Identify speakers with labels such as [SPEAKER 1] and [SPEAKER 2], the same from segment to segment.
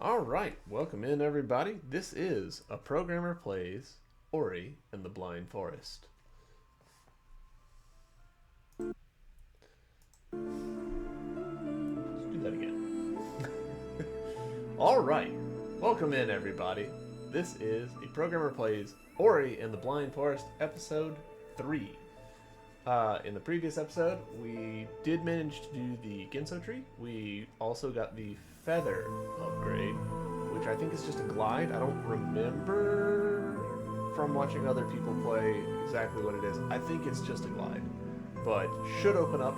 [SPEAKER 1] Alright, welcome in everybody. This is A Programmer Plays Ori and the Blind Forest. Let's do that again. Alright, welcome in everybody. This is A Programmer Plays Ori and the Blind Forest, episode 3. In the previous episode, we did manage to do the Ginso tree. We also got the feather upgrade, which I think is just a glide. I don't remember from watching other people play exactly what it is. I think it's just a glide, but should open up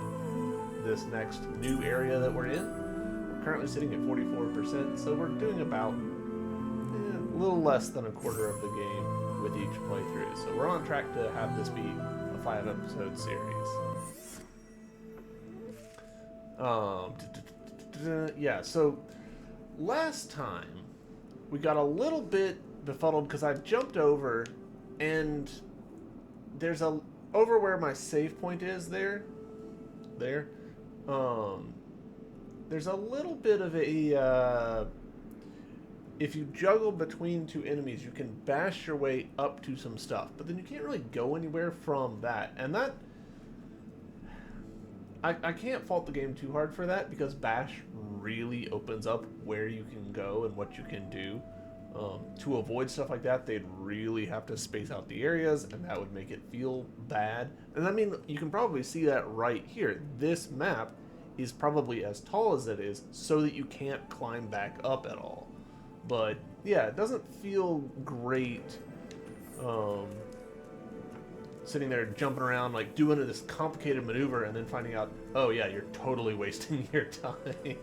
[SPEAKER 1] this next new area that we're in. We're currently sitting at 44%, so we're doing about a little less than a quarter of the game with each playthrough. So we're on track to have this be a 5-episode series. Yeah, so last time we got a little bit befuddled because I jumped over and there's a over where my save point is there's a little bit of a if you juggle between two enemies you can bash your way up to some stuff, but then you can't really go anywhere from that, and that I can't fault the game too hard for that, because Bash really opens up where you can go and what you can do. To avoid stuff like that, they'd really have to space out the areas, and that would make it feel bad. And I mean, you can probably see that right here. This map is probably as tall as it is so that you can't climb back up at all. But yeah, it doesn't feel great sitting there jumping around, like doing this complicated maneuver and then finding out, oh yeah, you're totally wasting your time.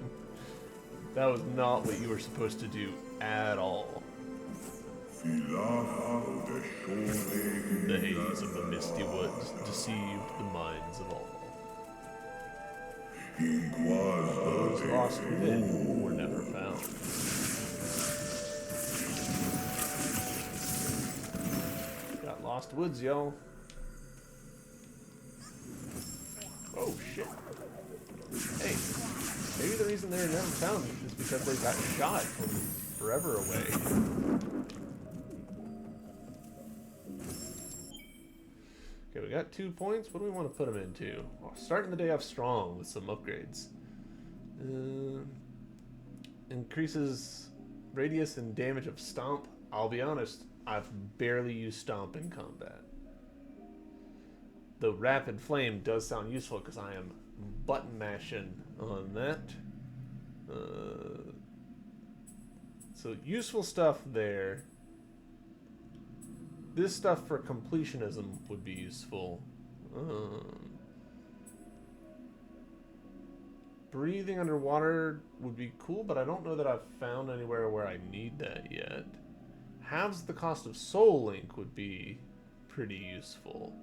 [SPEAKER 1] That was not what you were supposed to do at all. The haze of the misty woods deceived the minds of all. Those lost within were never found. Got lost woods, y'all. Oh shit. Hey, maybe the reason they're never found is because they got shot from forever away. Okay, we got 2 points. What do we want to put them into? Oh, starting the day off strong with some upgrades. Increases radius and damage of stomp. I'll be honest, I've barely used stomp in combat. The rapid flame does sound useful because I am button mashing on that. So useful stuff there. This stuff for completionism would be useful. Breathing underwater would be cool, but I don't know that I've found anywhere where I need that yet. Halves the cost of Soul Link would be pretty useful.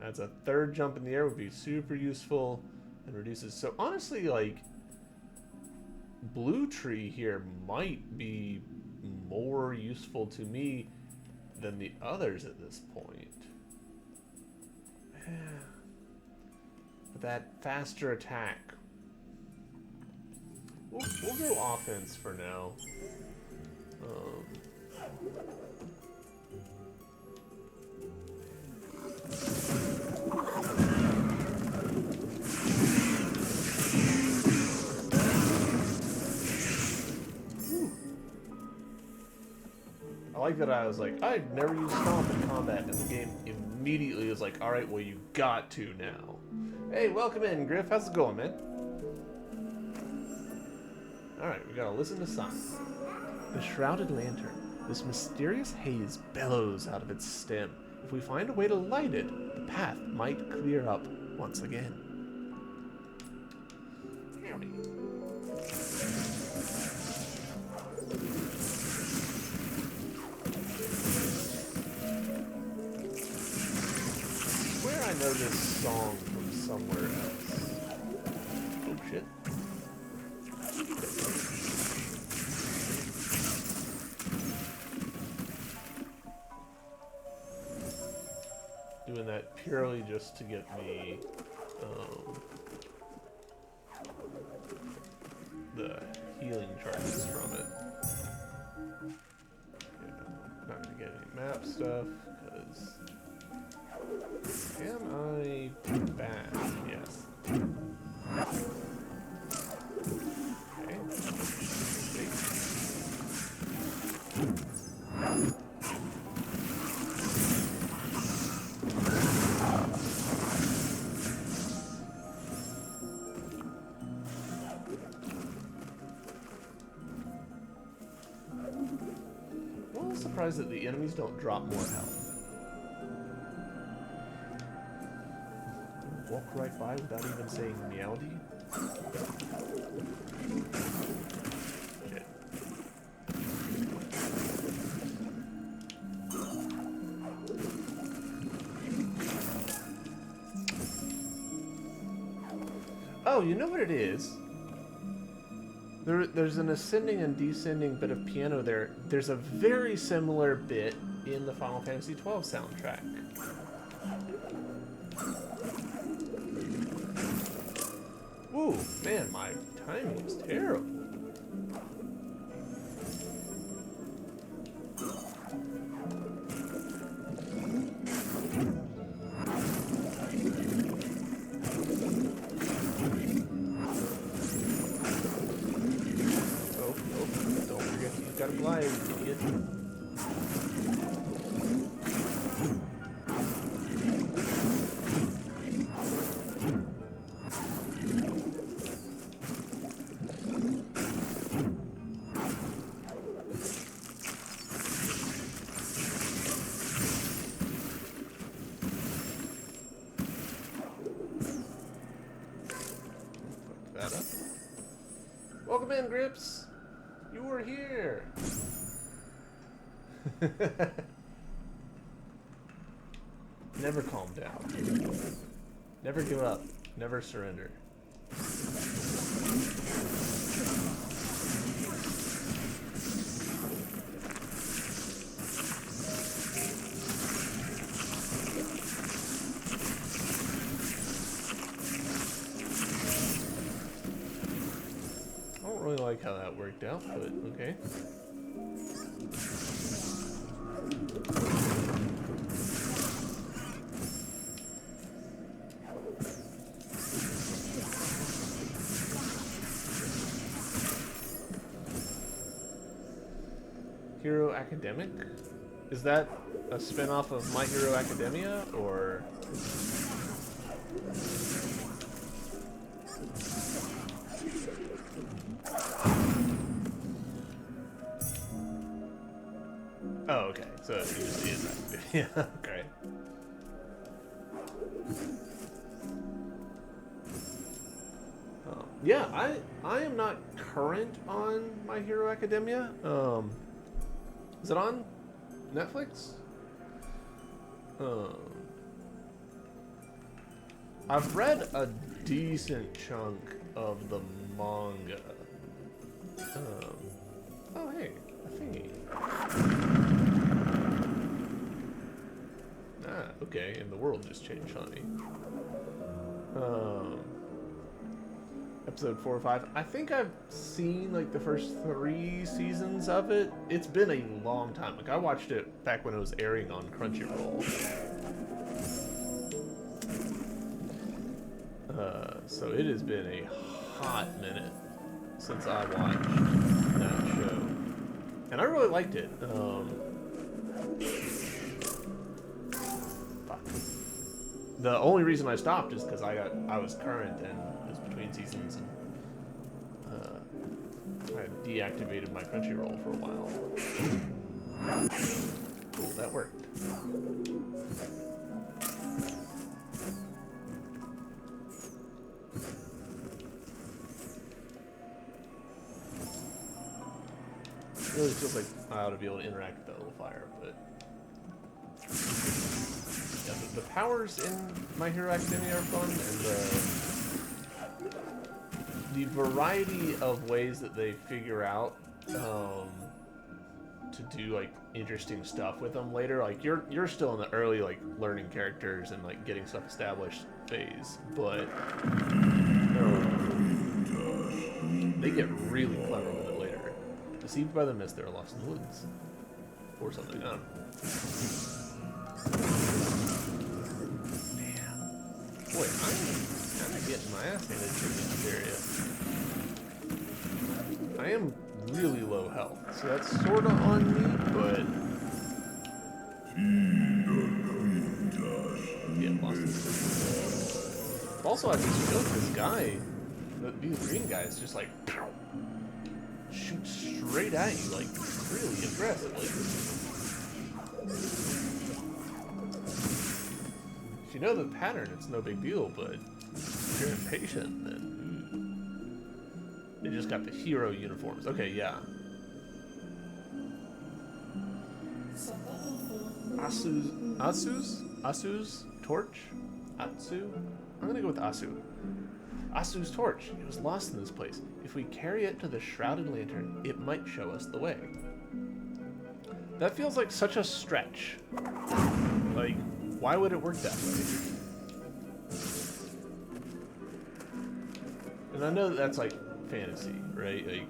[SPEAKER 1] Adds a third jump in the air would be super useful, and reduces. So honestly, like, Blue Tree here might be more useful to me than the others at this point. But that faster attack. We'll go offense for now. I like that I was like, I'd never used stomp in combat, and the game immediately was like, alright, well you got to now. Hey, welcome in, Griff. How's it going, man? Alright, we gotta listen to signs. The shrouded lantern. This mysterious haze bellows out of its stem. If we find a way to light it, the path might clear up once again. Howdy. Where I know this song from somewhere else. Oh shit. Doing that purely just to get me the healing charges from it. Yeah, not gonna get any map stuff, because... Can I bash? Yes. Okay. Well, I'm surprised that the enemies don't drop more health. Walk right by without even saying meowdy. Shit. Oh, you know what it is? There's an ascending and descending bit of piano there. There's a very similar bit in the Final Fantasy XII soundtrack. Ooh, man, my timing is terrible. Oh, don't forget you've got to glide, idiot. Welcome in, Grips. You were here. Never calm down. Never give up. Never surrender. I don't really like how that worked out, but okay. Hero Academic? Is that a spin-off of My Hero Academia, or... Oh, okay. So it just is that. Yeah, okay. Yeah, I am not current on My Hero Academia. Is it on Netflix? I've read a decent chunk of the manga. Oh hey, a thingy. Ah, okay, and the world just changed on me. Episode 4 or 5. I think I've seen like the first 3 seasons of it. It's been a long time. Like I watched it back when it was airing on Crunchyroll. So it has been a hot minute since I watched that show, and I really liked it. Fuck. The only reason I stopped is because I was current and it was between seasons, and I deactivated my Crunchyroll for a while. Cool, that worked. It really feels like I ought to be able to interact with that little fire, but yeah, the powers in My Hero Academia are fun, and the variety of ways that they figure out to do like interesting stuff with them later. Like you're still in the early like learning characters and like getting stuff established phase, but They get really clever with it later. Deceived by the mist, they are lost in the woods. Or something, I don't know. Man. Boy, I'm kind of getting my ass handed to in this area. I am really low health, so that's sort of on me, but... Yeah, lost in the woods. Also, I just feel like this guy, these green guys, just like... shoot straight at you, like, really aggressively. If you know the pattern, it's no big deal, but if you're impatient, then... They just got the hero uniforms. Okay, yeah. Asu's torch? Atsu? I'm gonna go with Asu. Asu's torch. It was lost in this place. If we carry it to the Shrouded Lantern, it might show us the way. That feels like such a stretch. Like, why would it work that way? And I know that that's like fantasy, right? Like,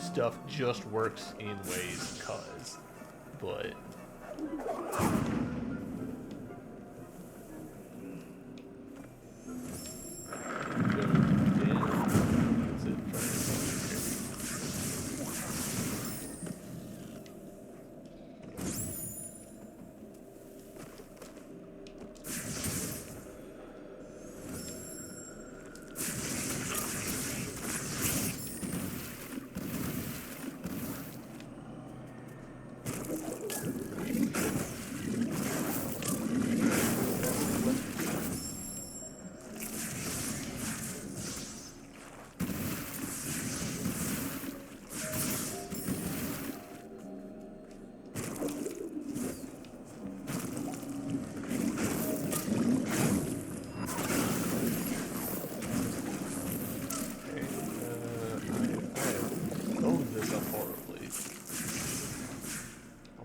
[SPEAKER 1] stuff just works in ways cause, but...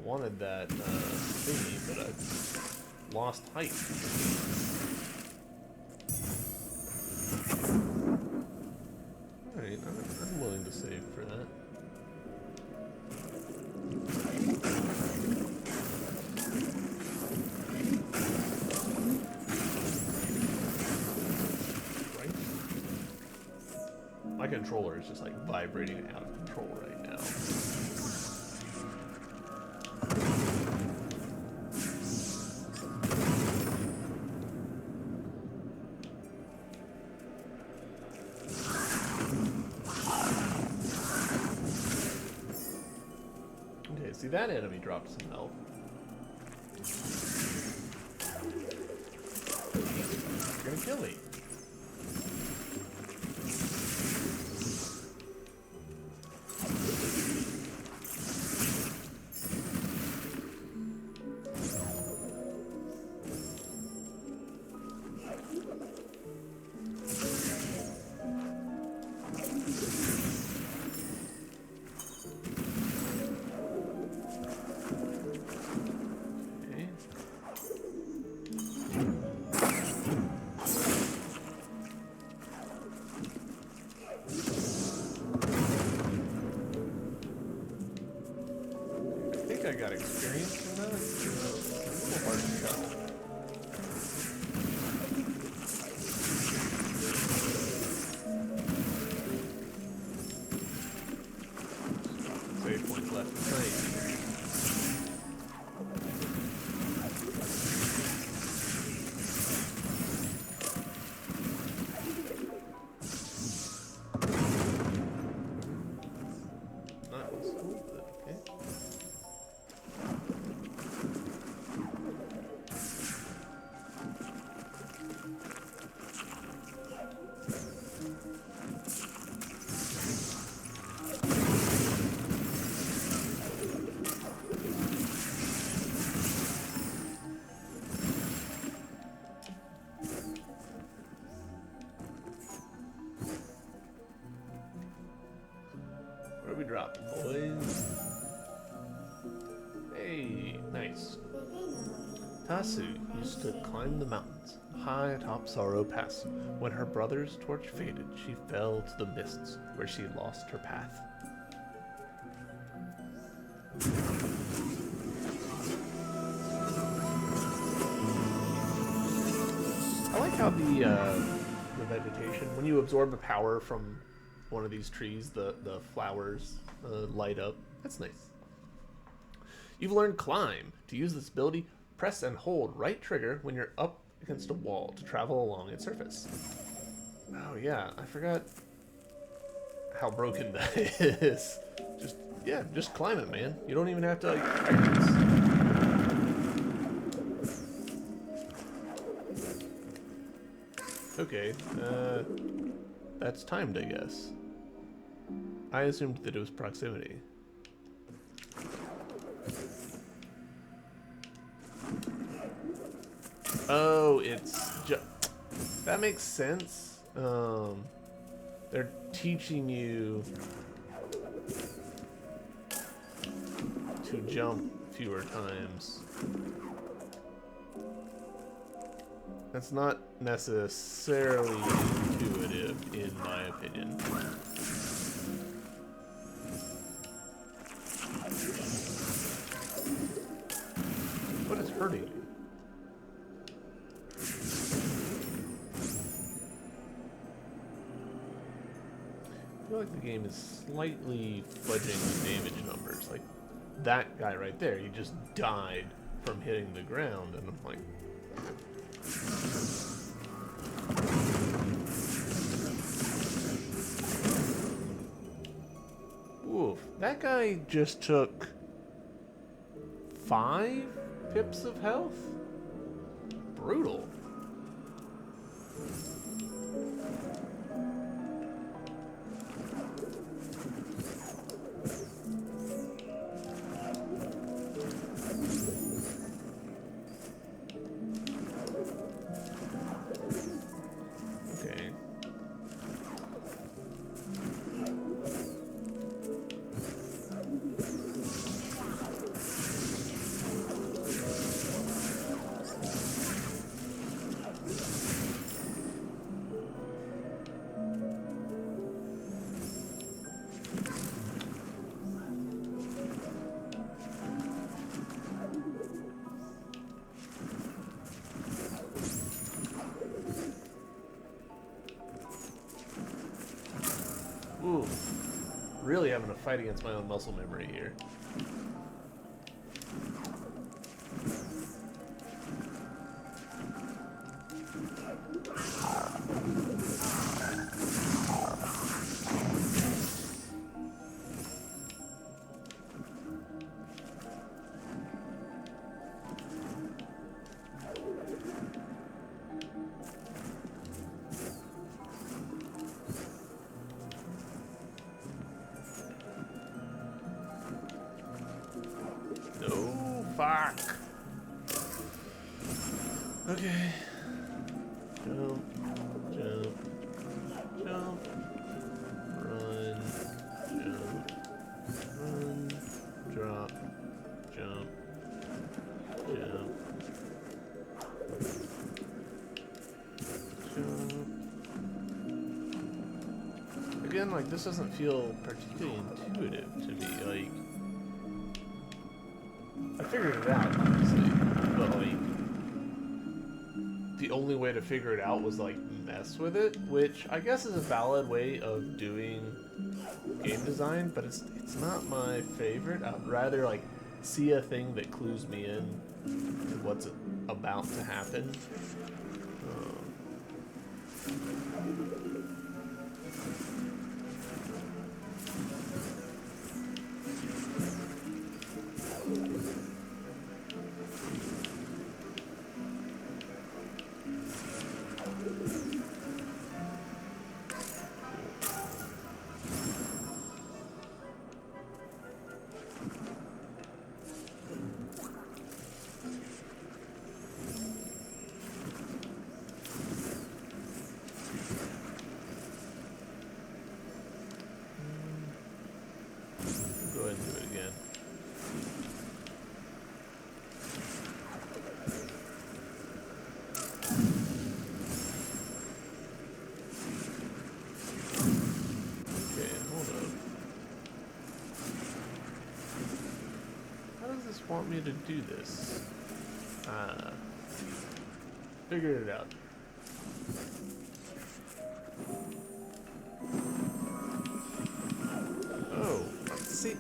[SPEAKER 1] wanted that thingy, but I lost height. Alright, I'm willing to save for that. Right? My controller is just like vibrating out of control right now. See, that enemy dropped some health. You're gonna kill me. I got experience from that. It's a little hard to tell. Save points left to save. That was cool, but okay. Where are we dropping, boys? Hey, nice. Tasu used to climb the mountains high atop Sorrow Pass. When her brother's torch faded, she fell to the mists, where she lost her path. I like how the vegetation, when you absorb the power from one of these trees, the flowers light up. That's nice. You've learned Climb. To use this ability, press and hold right trigger when you're up against a wall to travel along its surface. Oh yeah, I forgot how broken that is. Just climb it, man. You don't even have to like practice. Okay, that's timed, I guess. I assumed that it was proximity. Oh, that makes sense. They're teaching you to jump fewer times. That's not necessarily intuitive, in my opinion. What is hurting you? I feel like the game is slightly fudging the damage numbers. Like, that guy right there, he just died from hitting the ground, and I'm like... Oof, that guy just took 5 pips of health? Brutal. Ooh, really having a fight against my own muscle memory here. Fuck. Okay. Jump, jump, jump. Run, jump, run, drop, jump, jump, jump. Again, like, this doesn't feel particularly intuitive to me, like... I figured it out, obviously, but like, the only way to figure it out was like mess with it, which I guess is a valid way of doing game design, but it's not my favorite. I'd rather like see a thing that clues me in to what's about to happen. Go ahead and do it again. just want me to do this? Figured it out. Oh, let's see.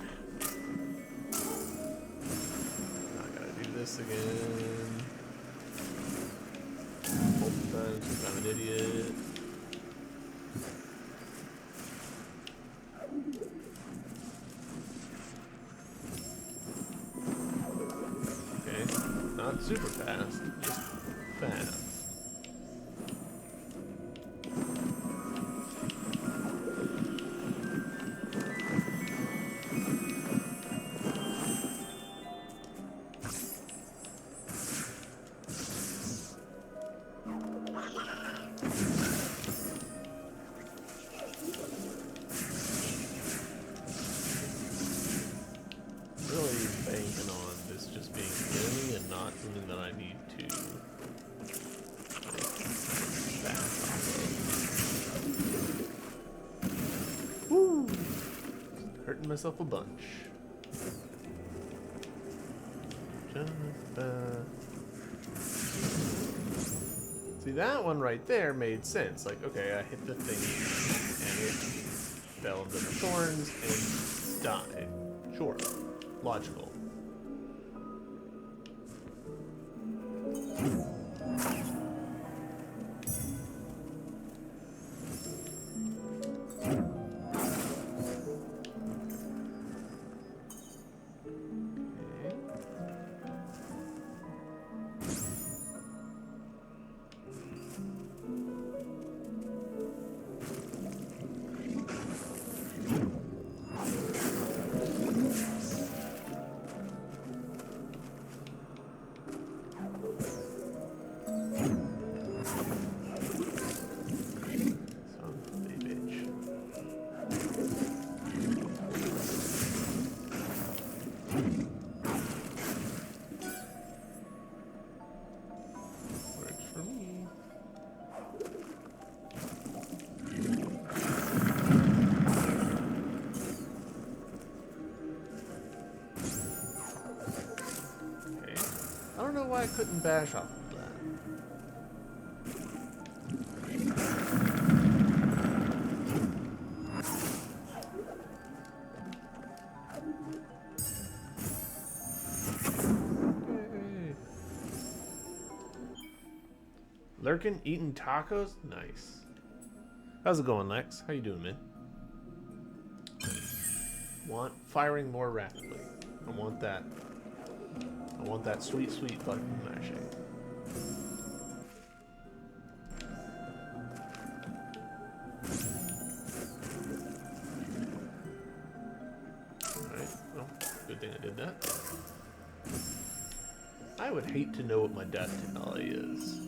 [SPEAKER 1] I gotta do this again. Multiple times because I'm an idiot. Okay, not super fast, just fast. Really banking on this just being an enemy and not something that I need to back off of. Woo! Hurting myself a bunch. See, that one right there made sense. Like, okay, I hit the thingy and it fell into the thorns and died. Sure. Logical. I don't know why I couldn't bash off of that. Yay. Lurkin eating tacos? Nice. How's it going, Lex? How you doing, man? Want firing more rapidly. I want that. I want that sweet, sweet button mashing. Alright, well, good thing I did that. I would hate to know what my death technology is.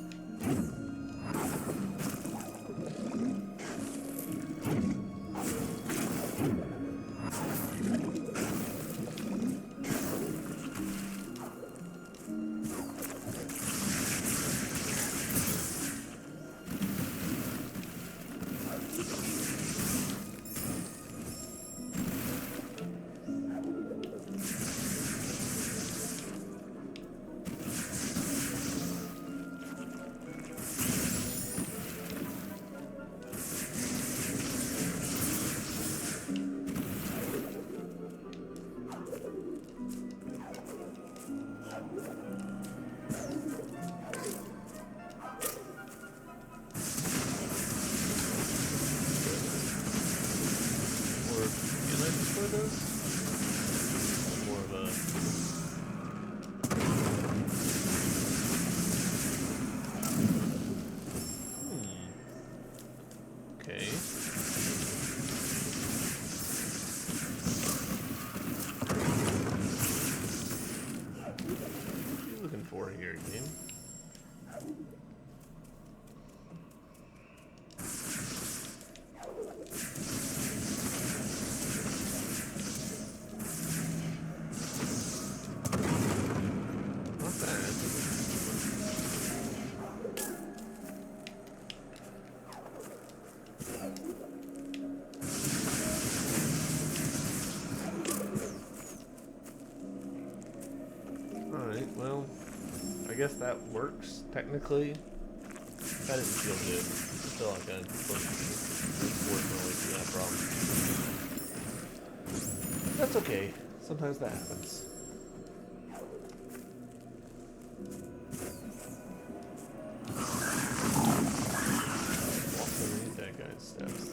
[SPEAKER 1] More of a... Okay. What are you looking for here, game? Well, I guess that works, technically. That didn't feel good. I feel like I was working my way through that problem. That's okay. Sometimes that happens. Walk underneath that guy's steps.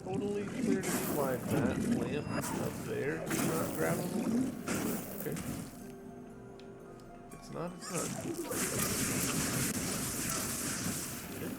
[SPEAKER 1] Totally clear to me why that lamp up there is not grabbable. Okay. It's not, it's not. Okay.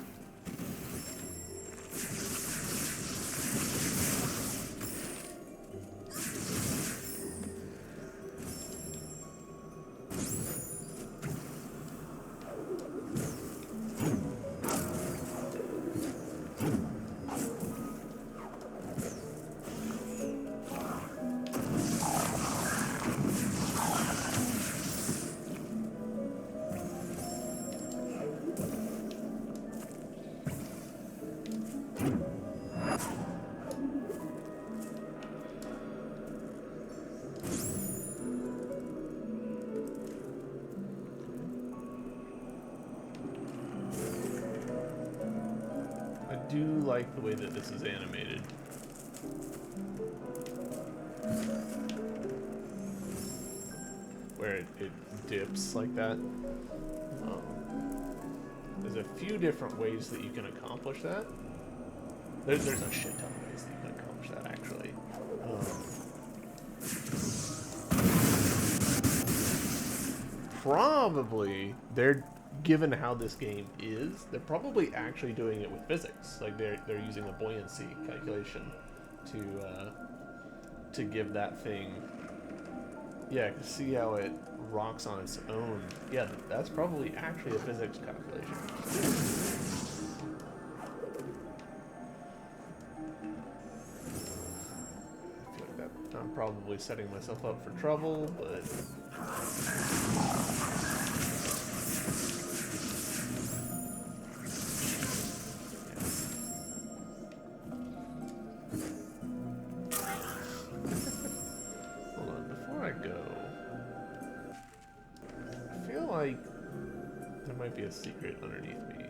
[SPEAKER 1] I do like the way that this is animated. Where it dips like that. There's a few different ways that you can accomplish that. There's a shit ton of ways that you can accomplish that, actually. Probably, given how this game is, they're probably actually doing it with physics. Like they're using a buoyancy calculation to give that thing. Yeah, see how it rocks on its own. Yeah, that's probably actually a physics calculation. I feel like that I'm probably setting myself up for trouble, but hold on, before I go, I feel like there might be a secret underneath me.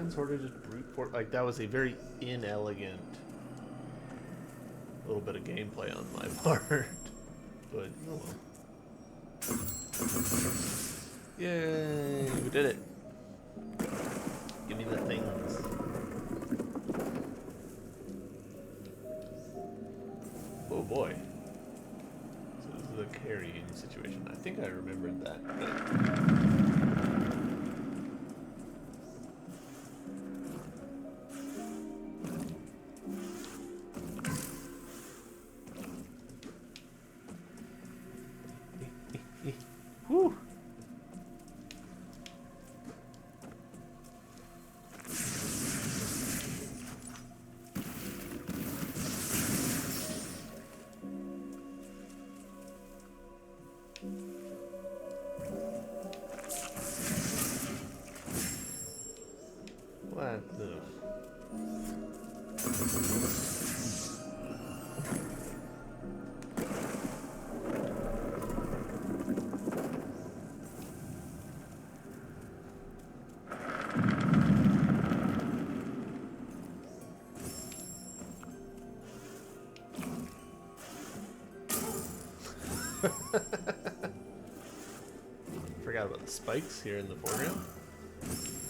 [SPEAKER 1] Sort of just brute force. Like that was a very inelegant little bit of gameplay on my part, but oh well. Yay! We did it. Give me the things. Oh boy. So this is a carrying situation. I think I remembered that. But whew. Forgot about the spikes here in the foreground.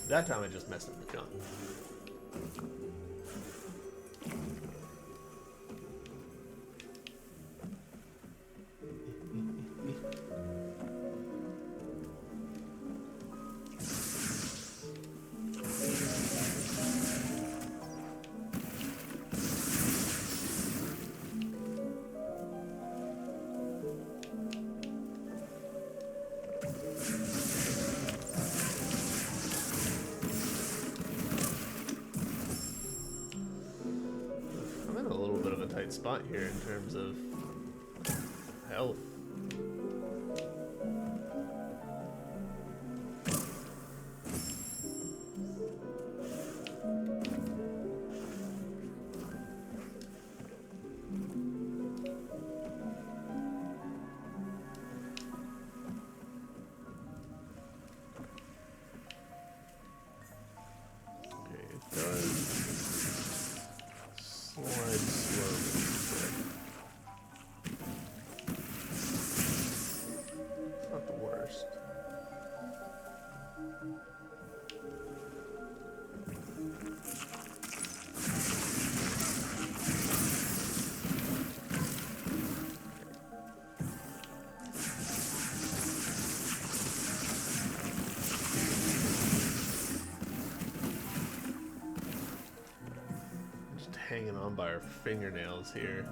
[SPEAKER 1] That time I just messed up the jump. Spot here in terms of health. Okay, it does slide slowly. Not the worst. Just hanging on by our fingernails here.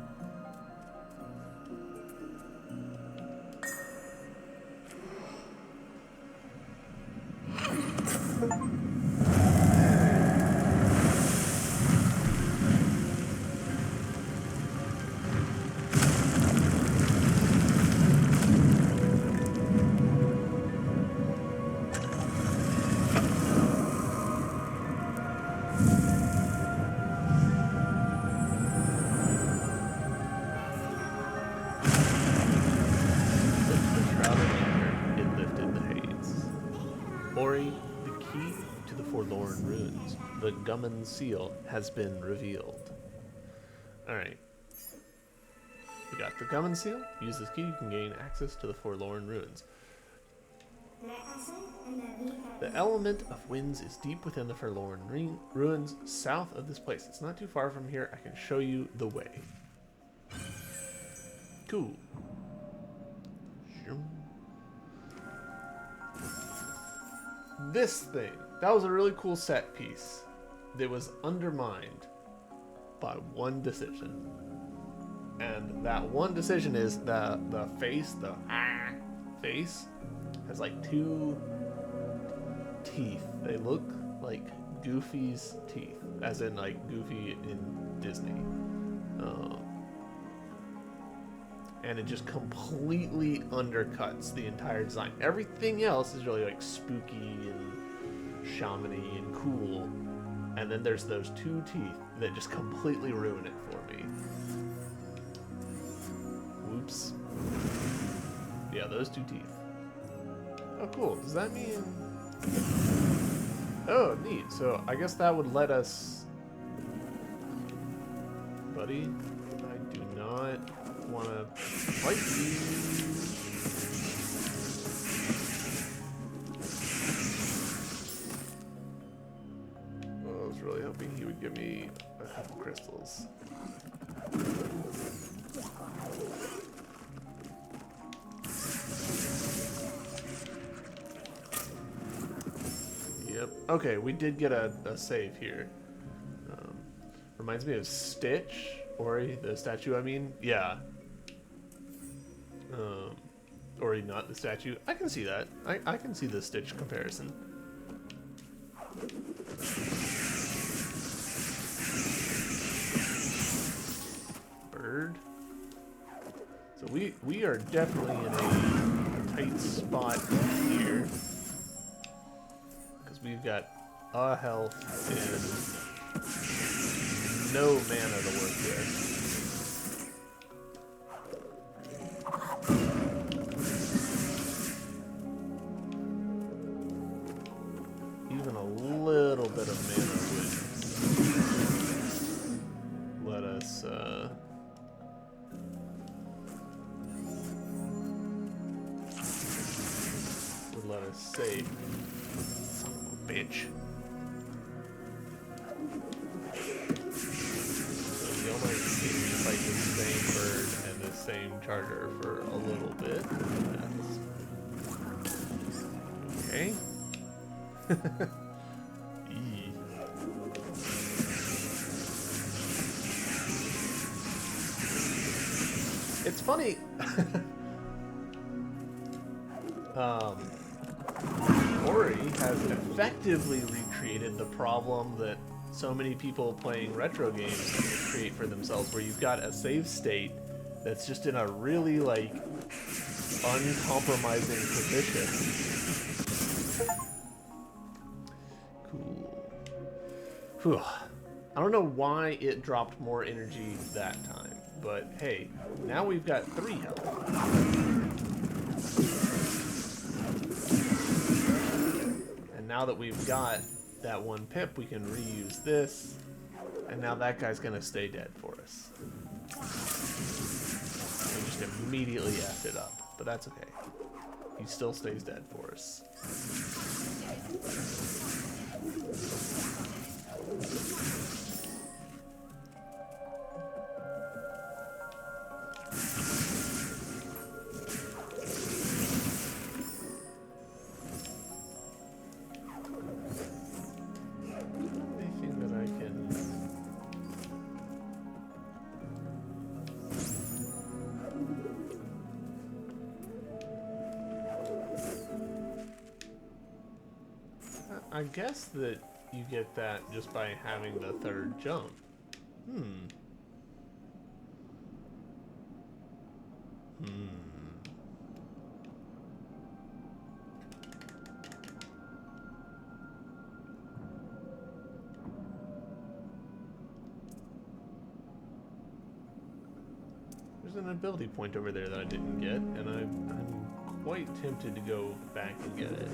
[SPEAKER 1] Ori, the key to the Forlorn Ruins, the Gummin Seal, has been revealed. Alright. We got the Gummin Seal. Use this key, you can gain access to the Forlorn Ruins. The element of winds is deep within the Forlorn Ruins, south of this place. It's not too far from here. I can show you the way. Cool. This thing, that was a really cool set piece that was undermined by one decision. And that one decision is the face, the face, has like two teeth. They look like Goofy's teeth, as in like Goofy in Disney. And it just completely undercuts the entire design. Everything else is really like spooky and shamany and cool. And then there's those two teeth that just completely ruin it for me. Whoops. Yeah, those two teeth. Oh, cool. Does that mean... Oh, neat. So I guess that would let us... Buddy, I do not want to fight you. Well, I was really hoping he would give me a couple crystals. Yep. Okay, we did get a save here. Reminds me of Stitch, Ori, the statue, I mean. Yeah. Ori, not the statue. I can see that. I can see the Stitch comparison. Bird. So we are definitely in a tight spot here. Because we've got a health and no mana to work with. Even a little bit of mana would let us, save. Son of a bitch. So you'll might see me fight the same bird and the same charger for a little bit. That's... Okay. It's funny. Ori has effectively recreated the problem that so many people playing retro games create for themselves, where you've got a save state that's just in a really, like, uncompromising position. Cool. Whew. I don't know why it dropped more energy that time, but hey, now we've got 3 health. Now that we've got that 1 pip, we can reuse this, and now that guy's gonna stay dead for us. We just immediately effed it up, but that's okay. He still stays dead for us. I guess that you get that just by having the 3rd jump. There's an ability point over there that I didn't get, and I'm quite tempted to go back and get it.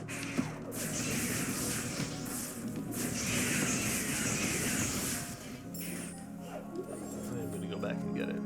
[SPEAKER 1] I'm going to go back and get it.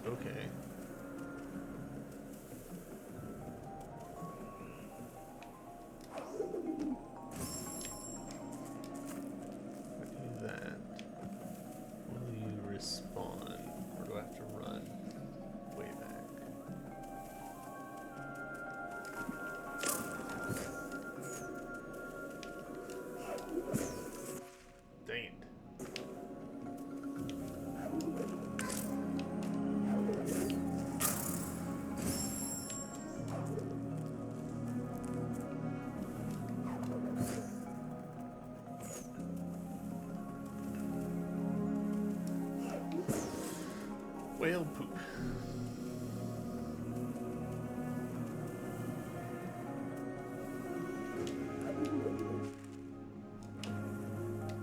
[SPEAKER 1] Okay. Do that. Will you respawn? Or do I have to run way back? Dang it. Whale poop.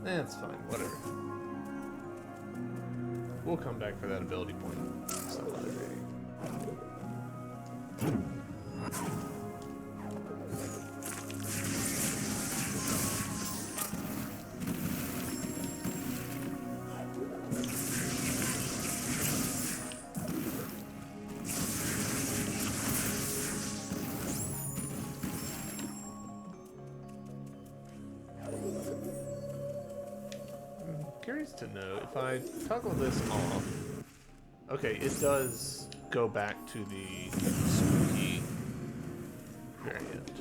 [SPEAKER 1] That's fine, whatever. We'll come back for that ability point some other day. curious to know if I toggle this off. Okay, it does go back to the spooky variant.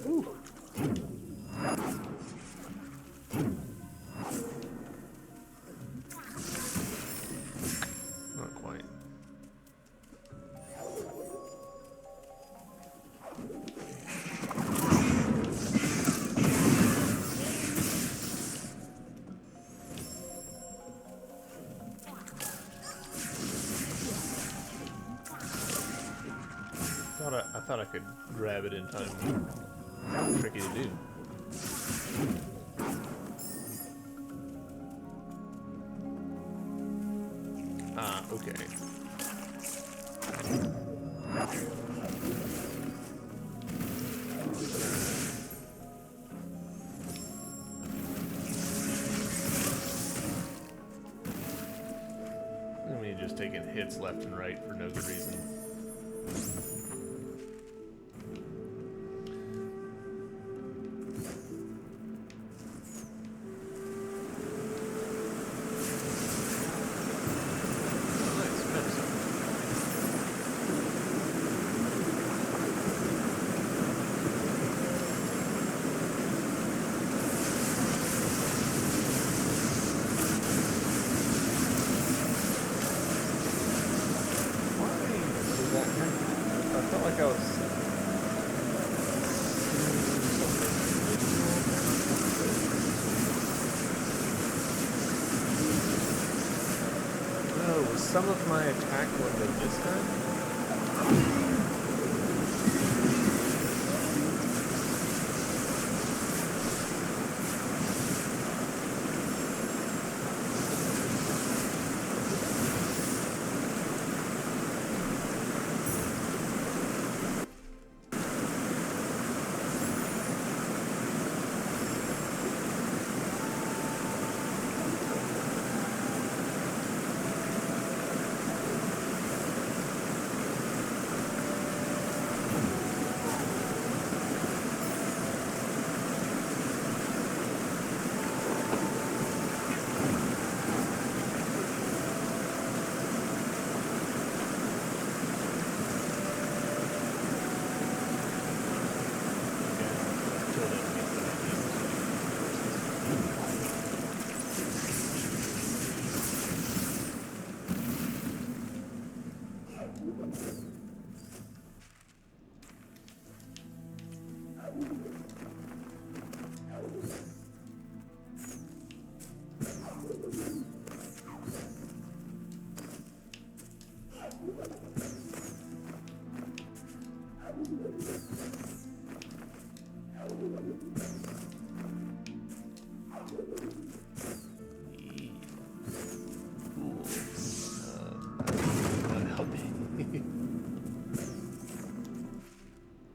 [SPEAKER 1] Ooh. Not quite. I thought I could grab it in time. Tricky to do. Ah, okay. I mean, just taking hits left and right for no good reason. Some of my attack window this time?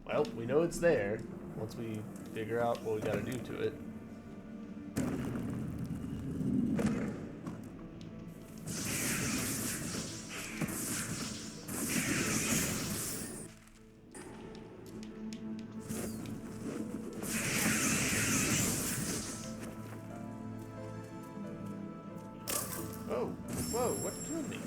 [SPEAKER 1] Well, we know it's there once we figure out what we gotta do to it. Oh, whoa, what killed me?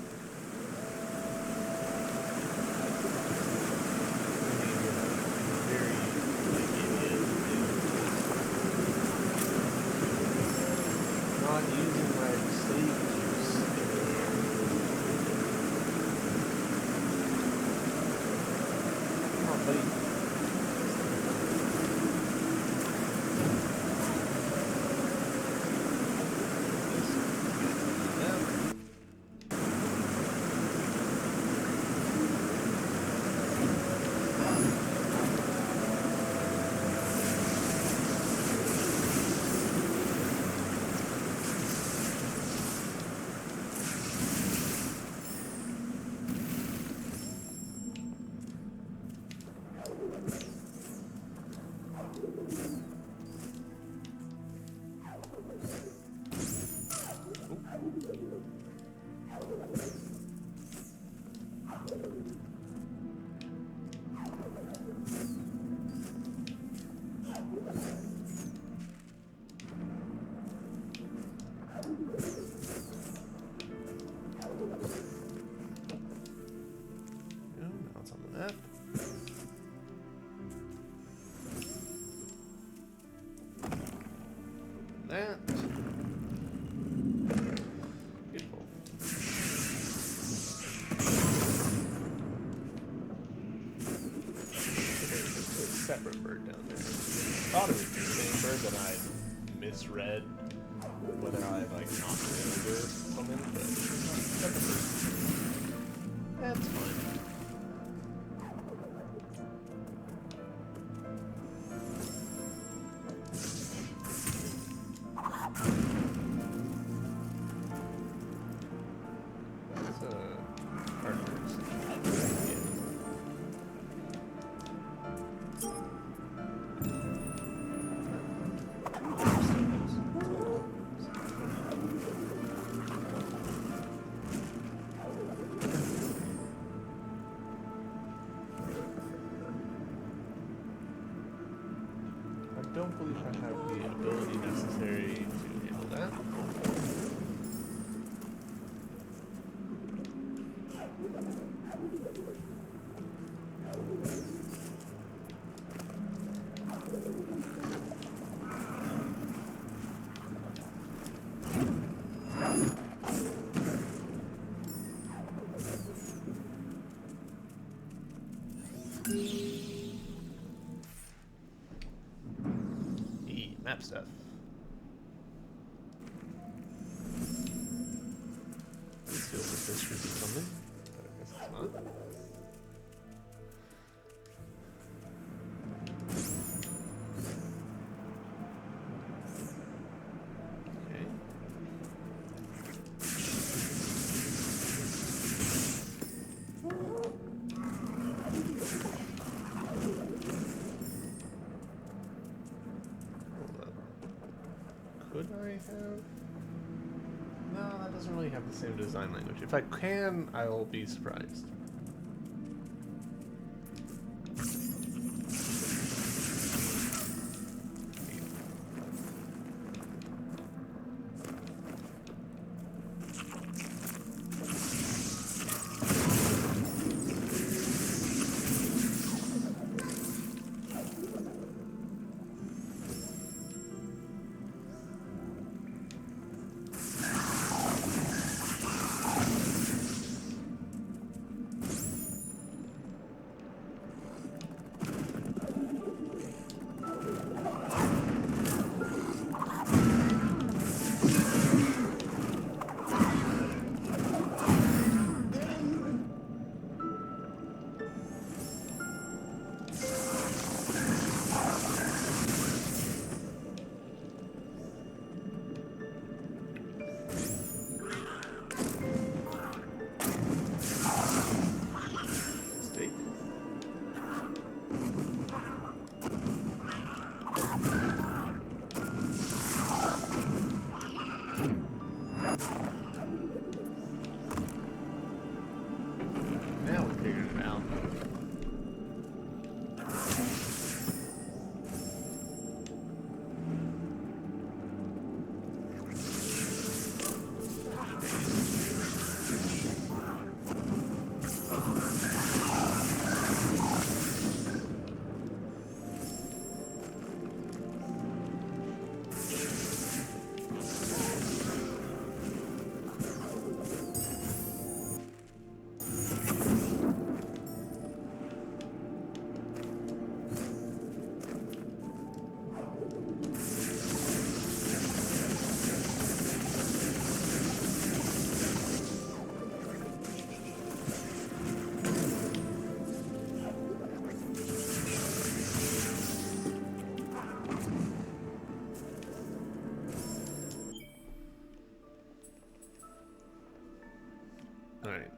[SPEAKER 1] thought it was the same bird that I misread, whether I like knocked it over or something, but that's a bird. That's fine. I don't believe I have the ability necessary to handle that. Map stuff. This feels like this should be something, but I guess it's not. Okay. Could I have? No, that doesn't really have the same design language. If I can, I will be surprised. Alright.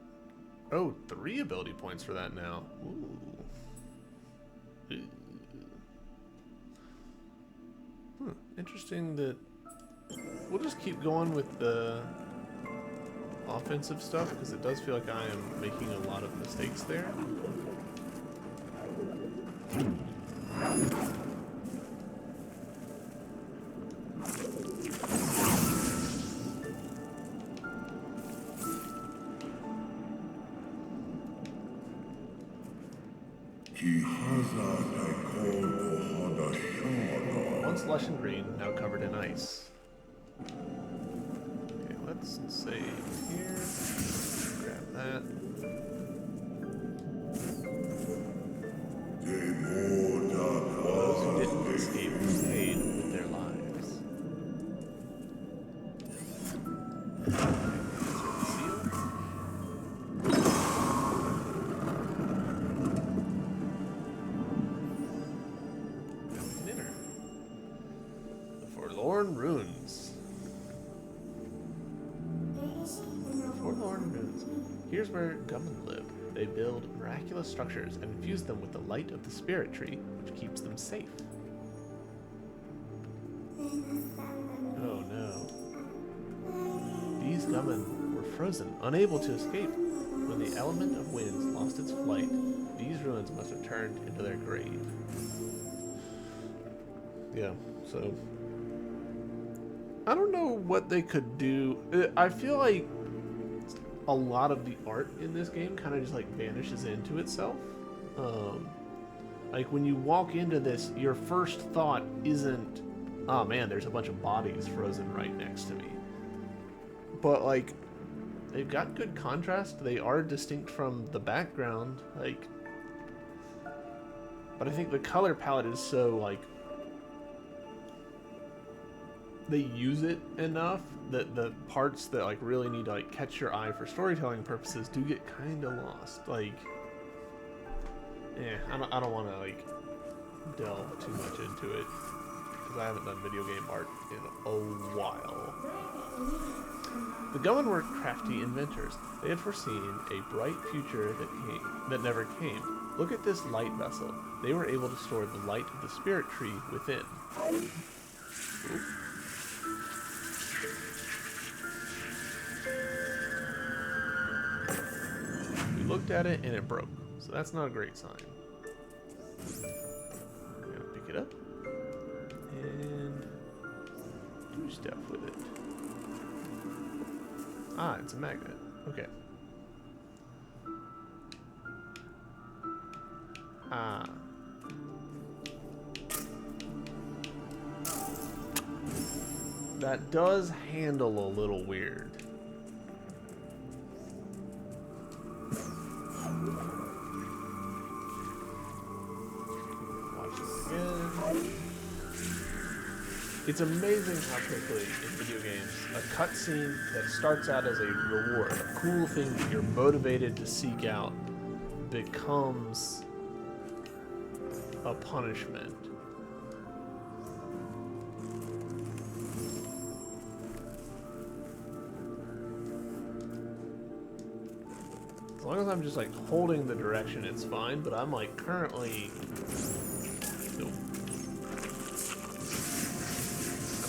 [SPEAKER 1] Oh, 3 ability points for that now. Ooh. Interesting that... We'll just keep going with the offensive stuff, because it does feel like I am making a lot of mistakes there. Once lush and green, now covered in ice. Okay, let's save here. Grab that. Those who didn't escape Here's where Gummin live. They build miraculous structures and infuse them with the light of the spirit tree, which keeps them safe. Oh no. These Gummin were frozen, unable to escape. When the element of winds lost its flight, these ruins must have turned into their grave. Yeah, so I don't know what they could do. I feel like a lot of the art in this game kind of just like vanishes into itself. Like when you walk into this, your first thought isn't, oh man, there's a bunch of bodies frozen right next to me. But like, they've got good contrast. They are distinct from the background. Like, but I think the color palette is so like, they use it enough that the parts that like really need to like catch your eye for storytelling purposes do get kind of lost. Like, I don't want to like delve too much into it because I haven't done video game art in a while. The Gummin were crafty inventors. They had foreseen a bright future that never came. Look at this light vessel. They were able to store the light of the spirit tree within. Ooh. We looked at it and it broke, so that's not a great sign. I'm gonna pick it up and do stuff with it. Ah, it's a magnet. Okay. Ah. That does handle a little weird. Watch this again. It's amazing how quickly in video games a cutscene that starts out as a reward, a cool thing that you're motivated to seek out, becomes a punishment. As long as I'm just like holding the direction, it's fine, but I'm like currently... Nope.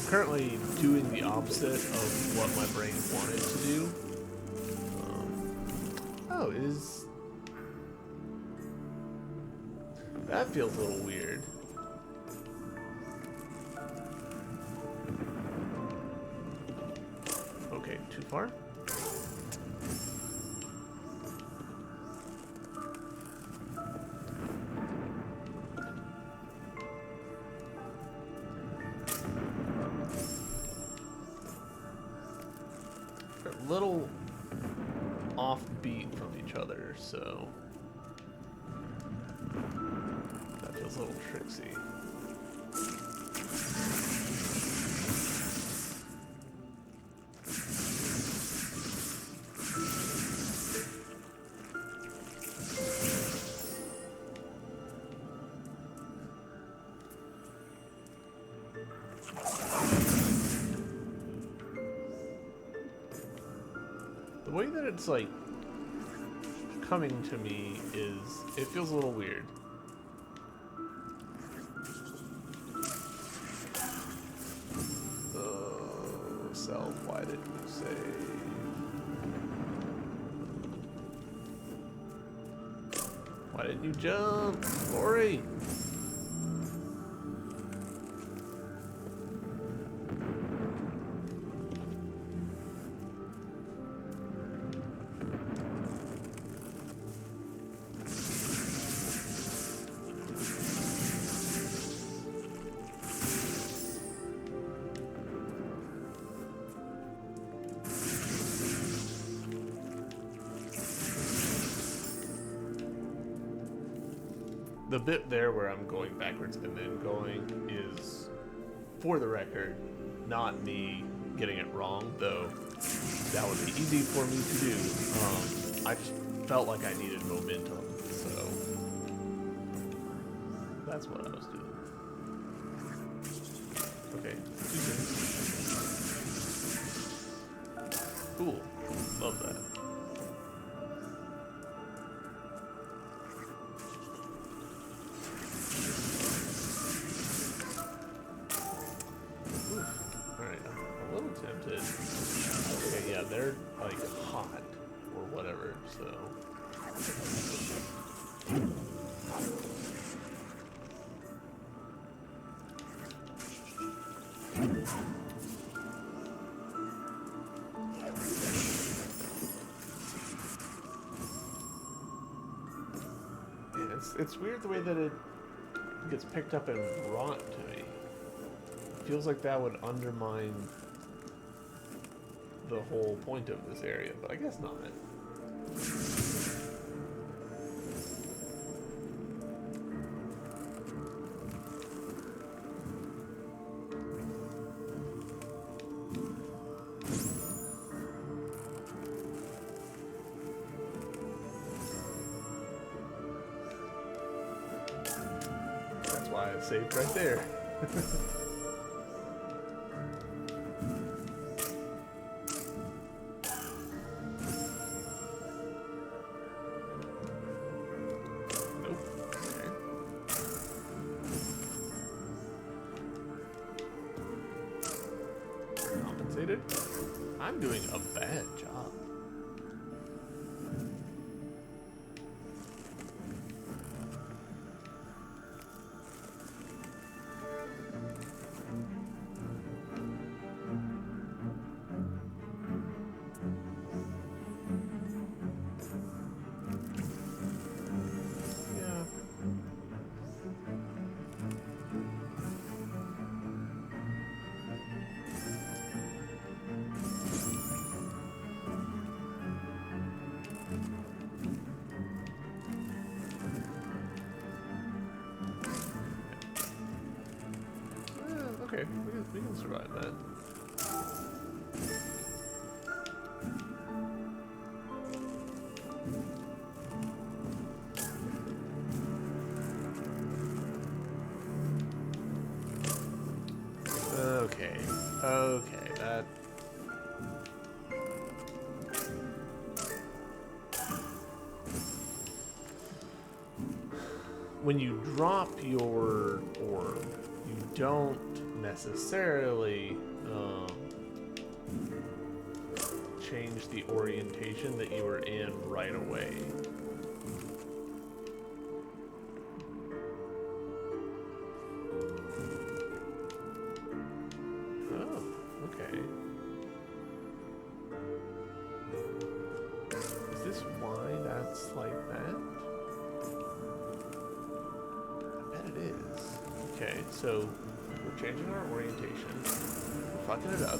[SPEAKER 1] Currently doing the opposite of what my brain wanted to do. Oh, is... That feels a little weird. Okay, too far? Little offbeat from each other, so that feels a little tricksy. The way that it's like coming to me is, it feels a little weird. Oh, Self, why didn't you save? Why didn't you jump? Ori! The bit there where I'm going backwards and then going is, for the record, not me getting it wrong, though that would be easy for me to do. I just felt like I needed momentum, so that's what I was doing. Okay, 2 seconds. Cool, love that. so. Yeah, it's weird the way that it gets picked up and brought to me. It feels like that would undermine the whole point of this area, but I guess not. That's why I saved right there. I'm doing a bad job. Yeah. Okay, we can survive that. Okay, okay, that... When you drop your orb, you don't necessarily change the orientation that you were in right away. Oh, okay. Is this why that's like that? I bet it is. Okay, so we're changing our orientation. We're fucking it up.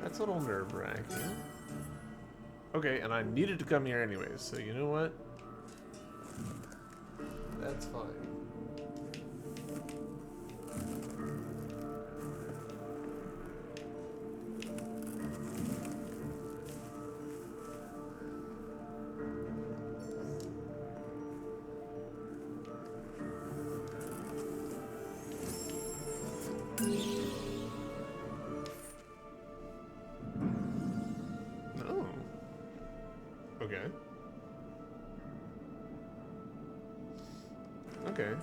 [SPEAKER 1] That's a little nerve-wracking. Okay, and I needed to come here anyways, so you know what? That's fine. Okay. Okay.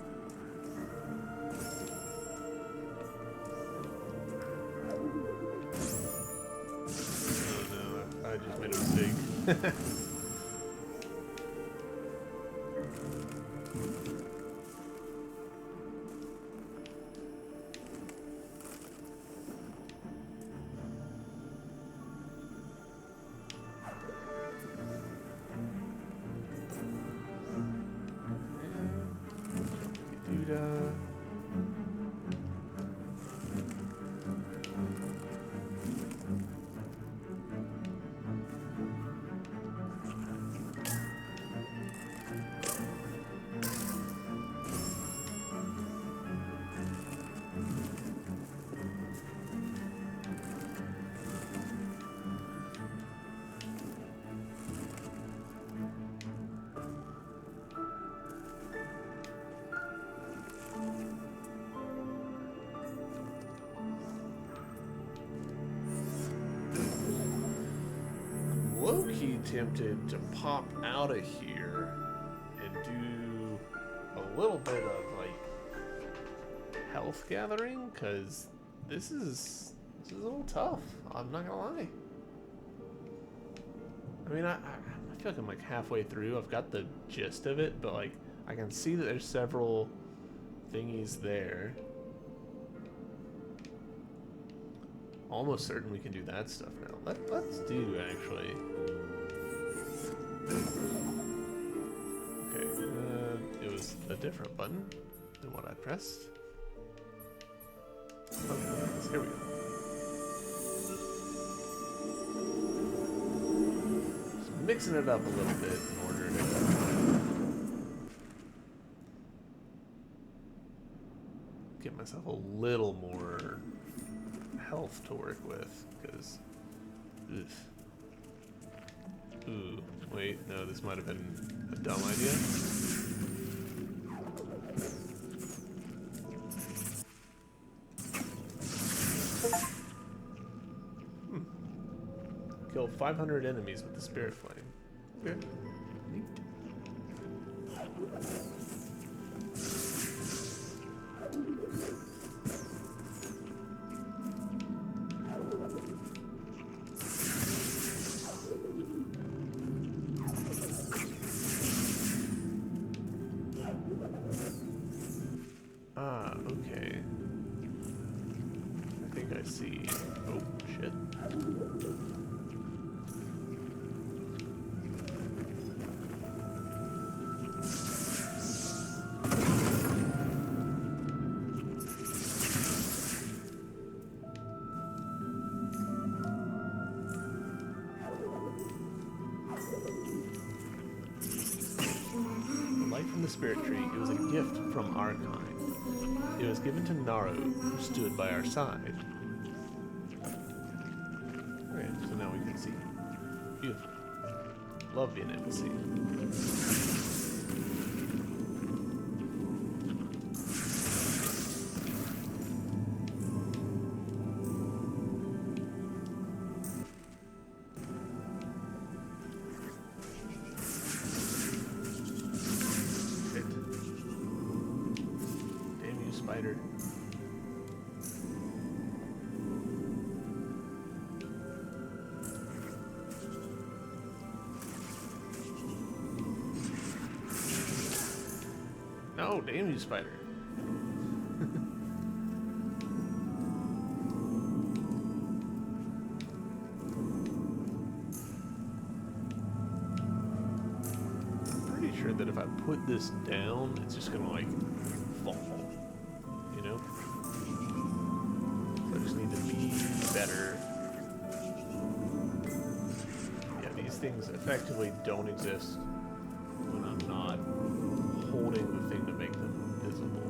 [SPEAKER 1] Oh no, I just made a mistake. low-key tempted to pop out of here and do a little bit of like health gathering, because this is a little tough. I'm not gonna lie. I mean, I feel like I'm like halfway through. I've got the gist of it, but like I can see that there's several thingies there. Almost certain we can do that stuff now. Let's do, actually. Okay, it was a different button than what I pressed. Okay, here we go. Just mixing it up a little bit in order to get myself a little more health to work with, because ooh, wait, no, this might have been a dumb idea. Kill 500 enemies with the Spirit Flame. Okay. Neat. Okay. I think I see. Oh, shit. The light from the Spirit Tree, it was a gift from our kind. It was given to Naru, who stood by our side. Okay, so now we can see. Beautiful. Love being able to see. Spider. No, damn you, spider. I'm pretty sure that if I put this down, it's just gonna like fall. You know? So I just need to be better. Yeah, these things effectively don't exist when I'm not holding the thing to make them visible.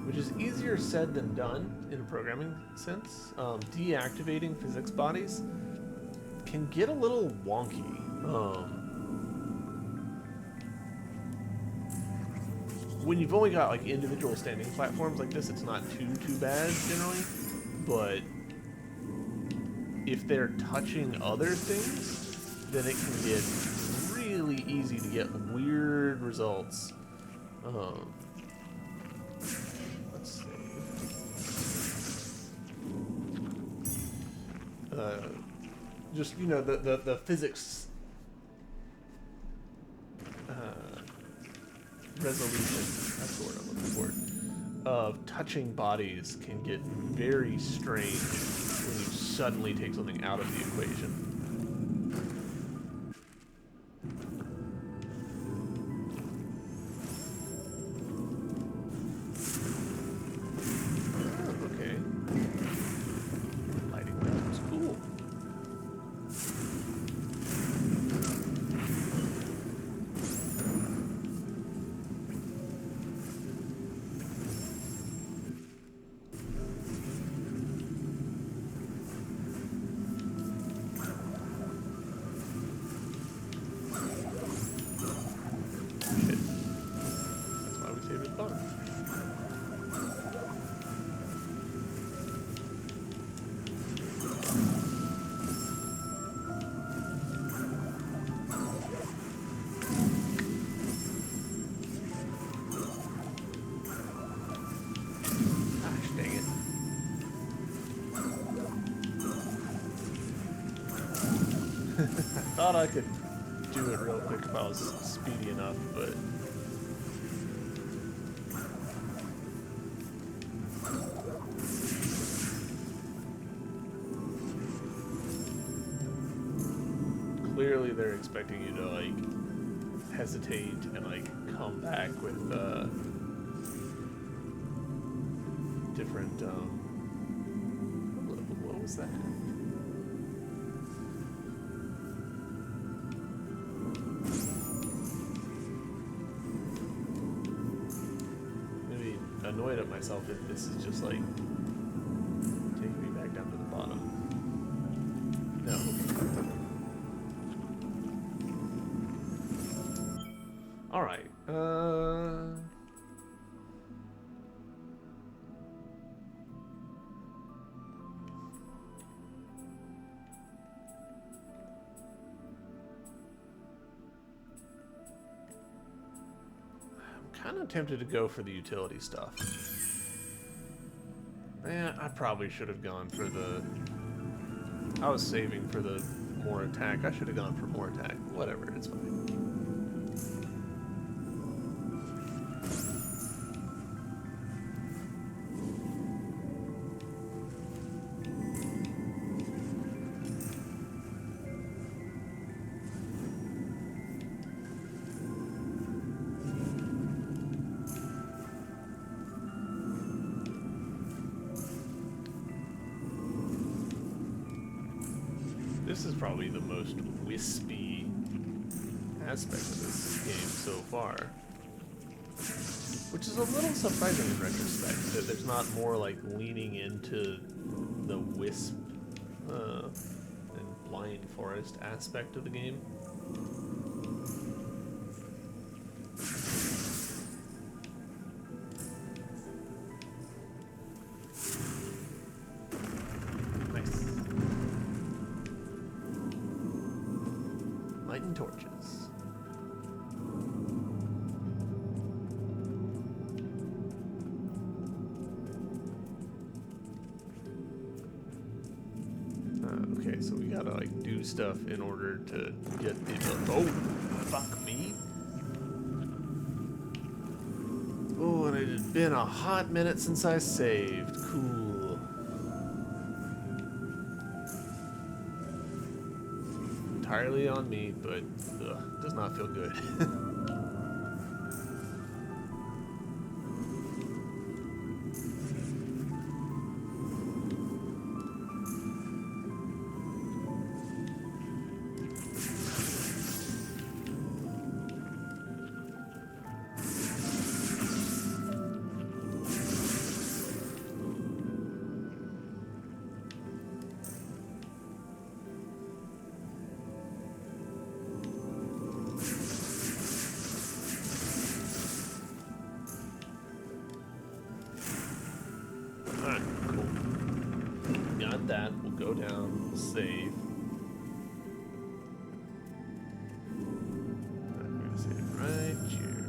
[SPEAKER 1] Which is easier said than done in a programming sense. Deactivating physics bodies can get a little wonky. When you've only got like individual standing platforms like this, it's not too bad generally, but if they're touching other things, then it can get really easy to get weird results. Let's see. Just, you know, the physics resolution, that's the word I'm looking for, of touching bodies can get very strange when you suddenly take something out of the equation. Oh, okay. Lighting rounds, cool. thought I could do it real quick if I was speedy enough, but... Clearly they're expecting you to, like, hesitate and, like, come back with, different, what was that? Maybe annoyed at myself if this is just, like, taking me back down to the bottom. No. Alright, I'm kind of tempted to go for the utility stuff. Yeah, I probably should have gone for the... I was saving for the more attack. I should have gone for more attack. Whatever, it's fine. This is probably the most wispy aspect of this game so far. Which is a little surprising in retrospect, that there's not more like leaning into the wisp and blind forest aspect of the game. Lighting torches. Okay, so we gotta like do stuff in order to get the... Oh, fuck me. Oh, and it had been a hot minute since I saved. Cool. Entirely on me, but ugh, does not feel good. Alright, cool. Got that. We'll go down. We'll save. I'm going to save right here.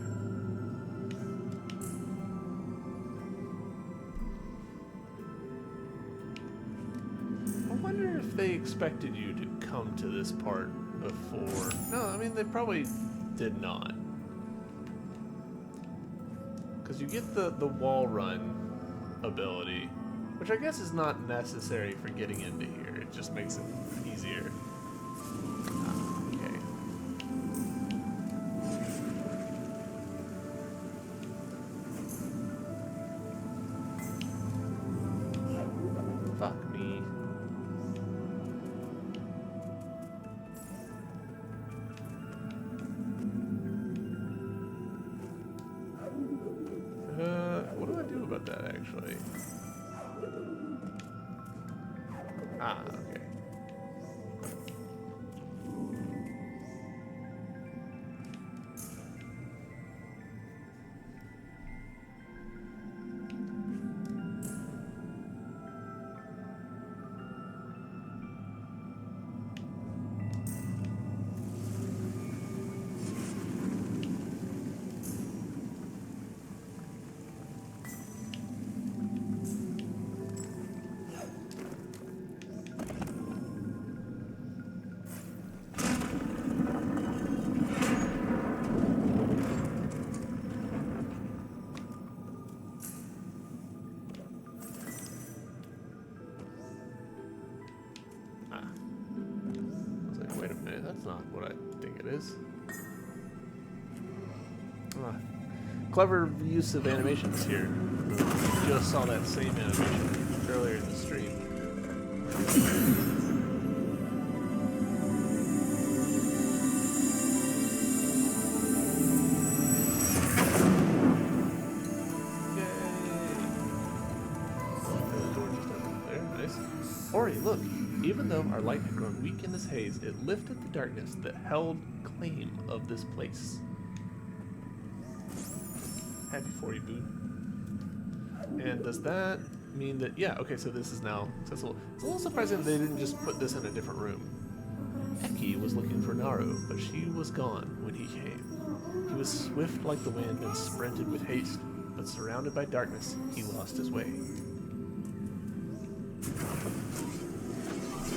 [SPEAKER 1] I wonder if they expected you to come to this part before. No, I mean, they probably did not. Because you get the wall run ability, which I guess is not necessary for getting into here. It just makes it easier. Okay. Fuck me. What do I do about that, actually? Ah, okay. That's not what I think it is. Clever use of animations here. Just saw that same animation earlier in the stream. Ori, look! Even though our light had grown weak in this haze, it lifted the darkness that held claim of this place. Happy for you, boo. And does that mean that... Yeah, okay, so this is now accessible. It's a little surprising that they didn't just put this in a different room. Eki was looking for Naru, but she was gone when he came. He was swift like the wind and sprinted with haste, but surrounded by darkness, he lost his way.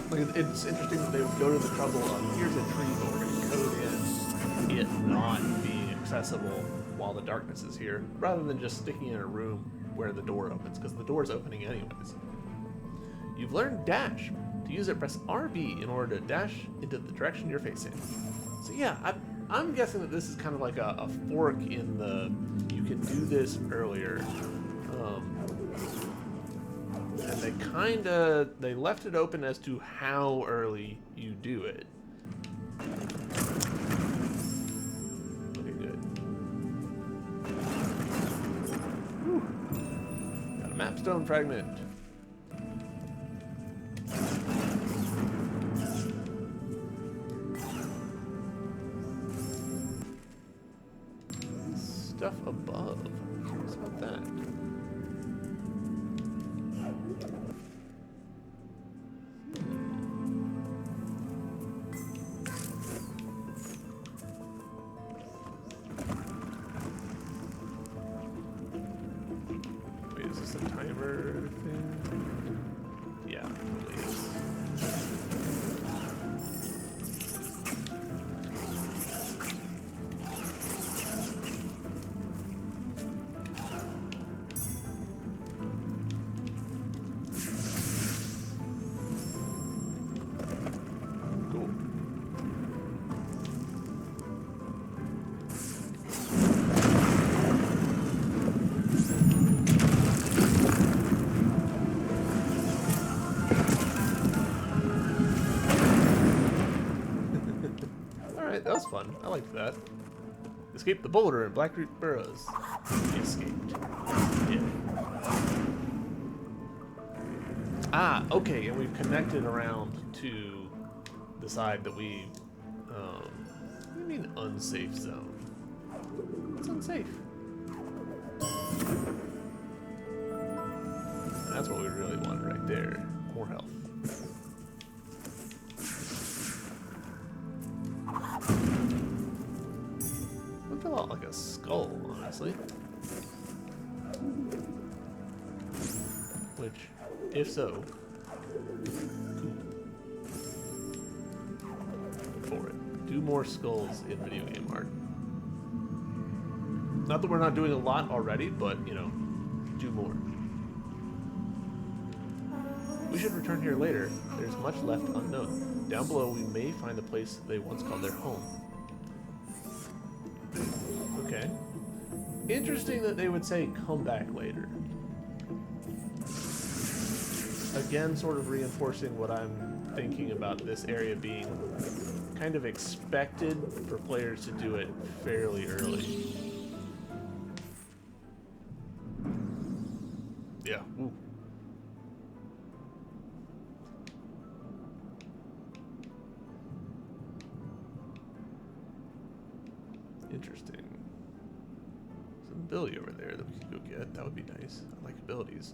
[SPEAKER 1] Like, it's interesting that they would go to the trouble of, here's a tree, but we're going to code in it not being accessible while the darkness is here, rather than just sticking in a room where the door opens, because the door is opening anyways. You've learned dash. To use it, press RB in order to dash into the direction you're facing. So yeah, I'm guessing that this is kind of like a fork in the, you can do this earlier. And they left it open as to how early you do it. Okay, good. Whew. Got a mapstone fragment. Stuff above. What's about that? That was fun. I liked that. Escape the boulder in Blackroot Burrows. He escaped. Yeah. Ah, okay, and we've connected around to the side that we... what do you mean unsafe zone? It's unsafe. And that's what we really wanted right there. More health. Looked a lot like a skull, honestly. Which, if so, cool. For it. Do more skulls in video game art. Not that we're not doing a lot already, but, you know, do more. We should return here later. There's much left unknown. Down below, we may find the place they once called their home. Okay. Interesting that they would say, come back later. Again, sort of reinforcing what I'm thinking about this area being kind of expected for players to do it fairly early. Yeah. Ooh. Interesting. Some ability over there that we could go get. That would be nice. I like abilities.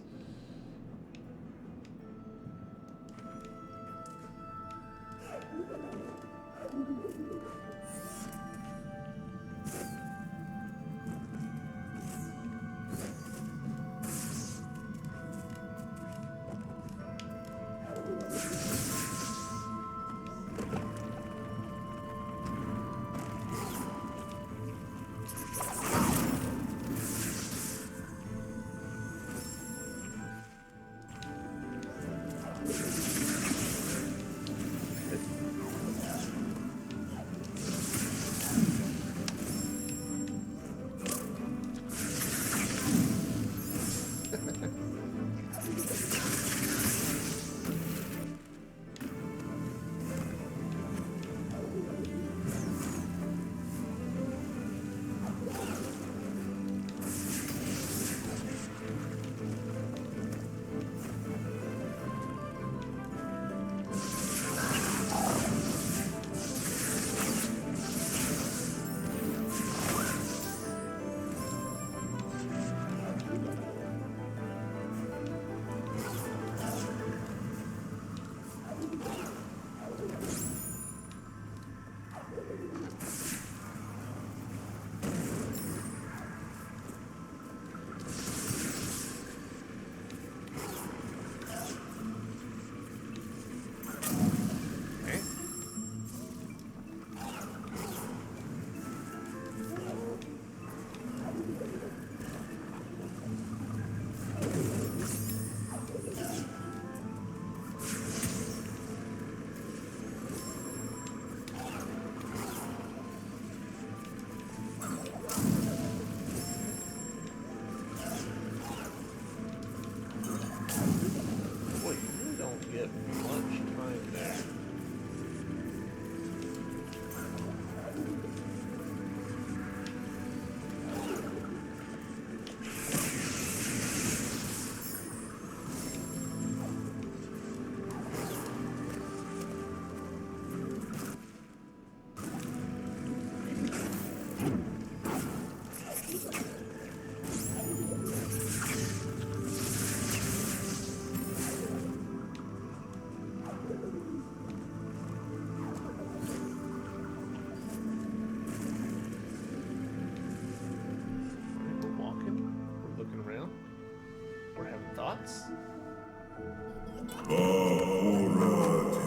[SPEAKER 1] We're having thoughts.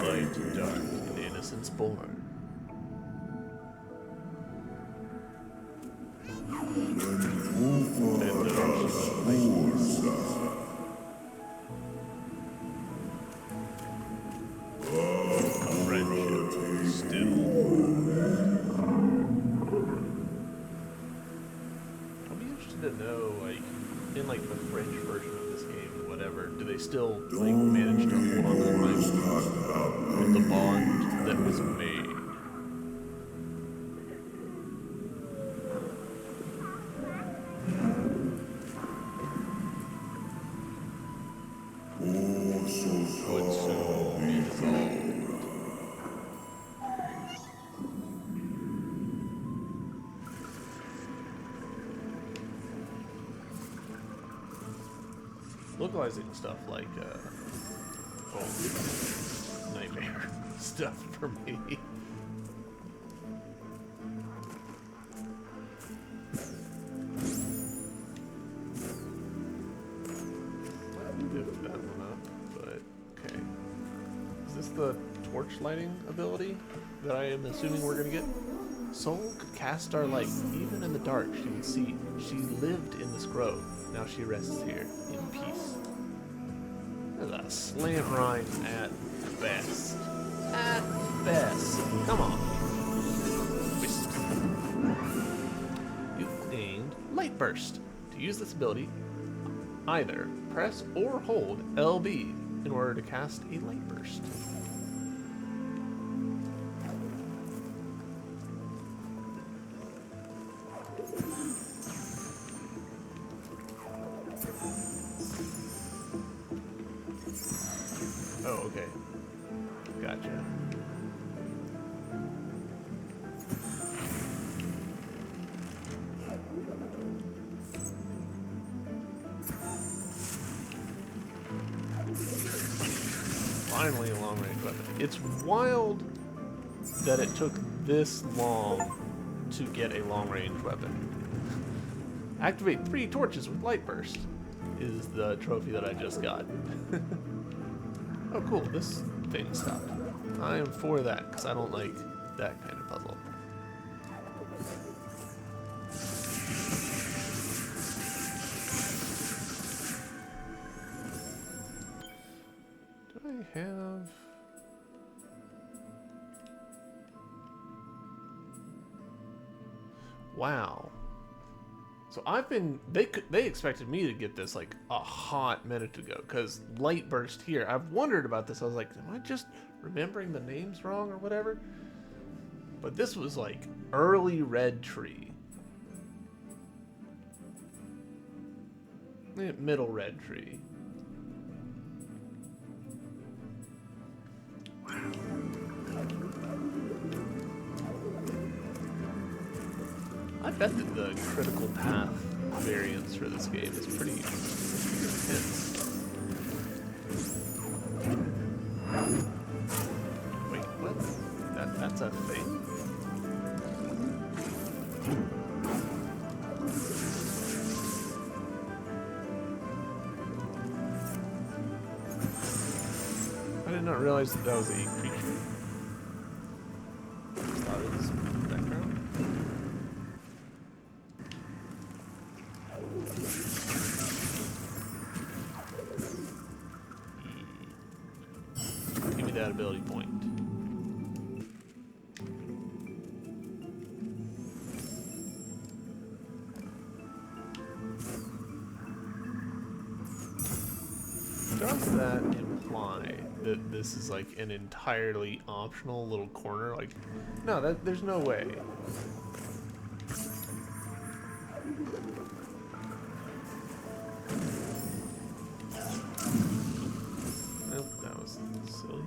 [SPEAKER 1] Light and dark, and innocence born. Then the friendship still. I'll be interested to know, like, in like the French version of this game, whatever, do they still like manage to hold on to the bond that was made? Would soon be dissolved. Localizing stuff like, nightmare stuff for me. I did that one up, but okay. Is this the torch lighting ability that I am assuming we're gonna get? Soul could cast starlight even in the dark. She would see. She lived in this grove. Now she rests here in peace. That's a slam rhyme at best. At best. Come on. Wisp. You've gained Light Burst. To use this ability, either press or hold LB in order to cast a Light Burst. Oh, okay. Gotcha. Finally, a long-range weapon. It's wild that it took this long to get a long-range weapon. Activate 3 torches with Light Burst is the trophy that I just got. Oh, cool. This thing stopped. I am for that, because I don't like that kind of puzzle. Do I have... Wow. So I've been, they expected me to get this like a hot minute ago, because Light Burst here, I've wondered about this. I was like, am I just remembering the names wrong or whatever? But this was like early Red Tree. Middle Red Tree. Wow. I bet that the critical path variance for this game is pretty intense. Wait, what? That's a thing? I did not realize that was a creature. Thought it was background. Give me that ability point. Does that imply that this is like an entirely optional little corner? Like, no, there's no way. Nope, that was silly.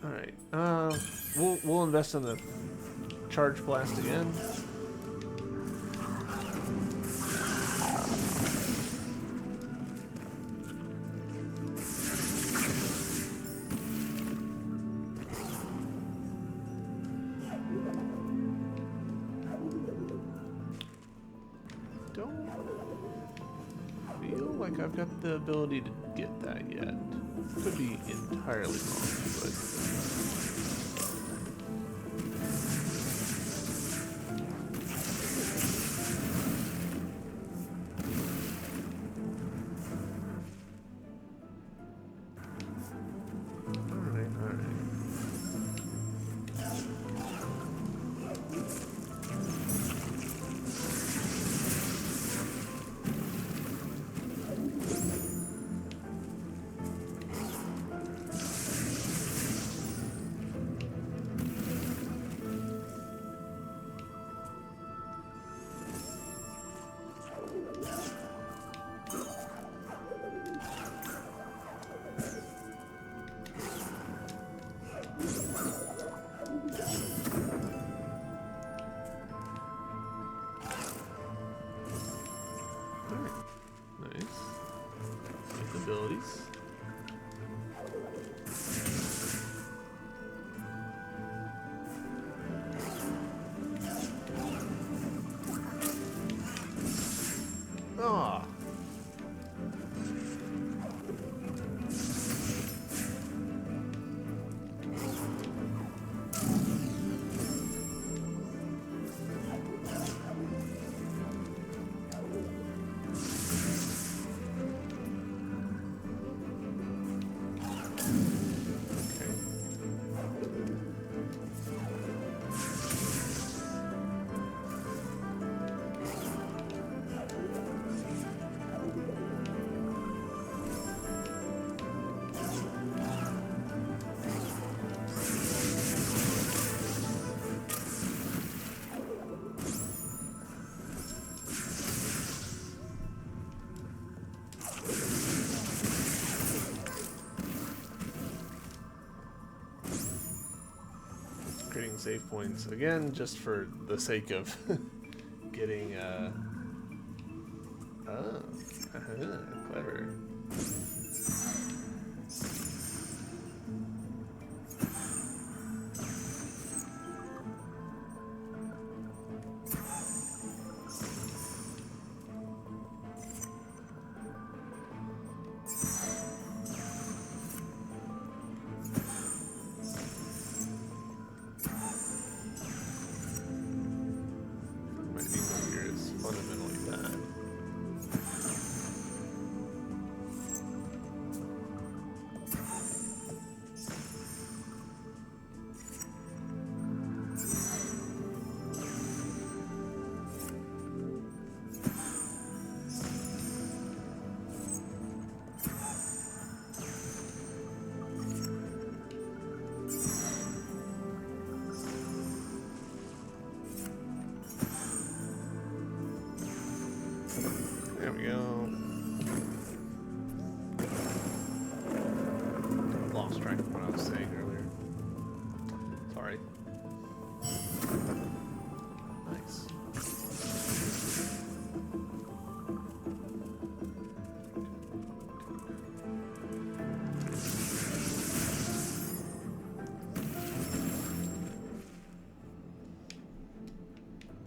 [SPEAKER 1] All right, we'll invest in the Charge Blast again. Don't feel like I've got the ability to get that yet. Could be entirely wrong, but... Abilities. Ah. Creating save points again, just for the sake of getting oh, clever. There we go. Lost track of what I was saying earlier. Sorry. Nice.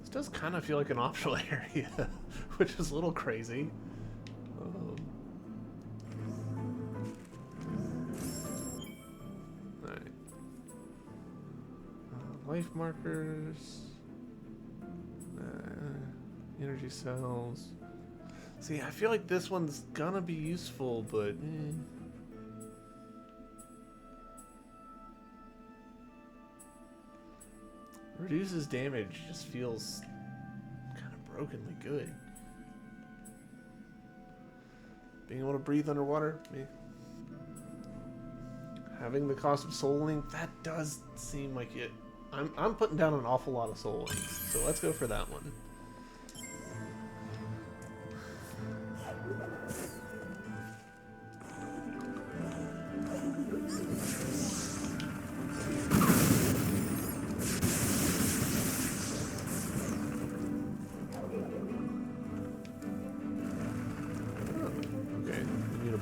[SPEAKER 1] This does kind of feel like an optional area, which is a little crazy. Alright. Life markers. Energy cells. See, I feel like this one's gonna be useful, but... Reduces damage, just feels kind of brokenly good. Being able to breathe underwater, having the cost of soul link, that does seem like it. I'm putting down an awful lot of soul links, so let's go for that one.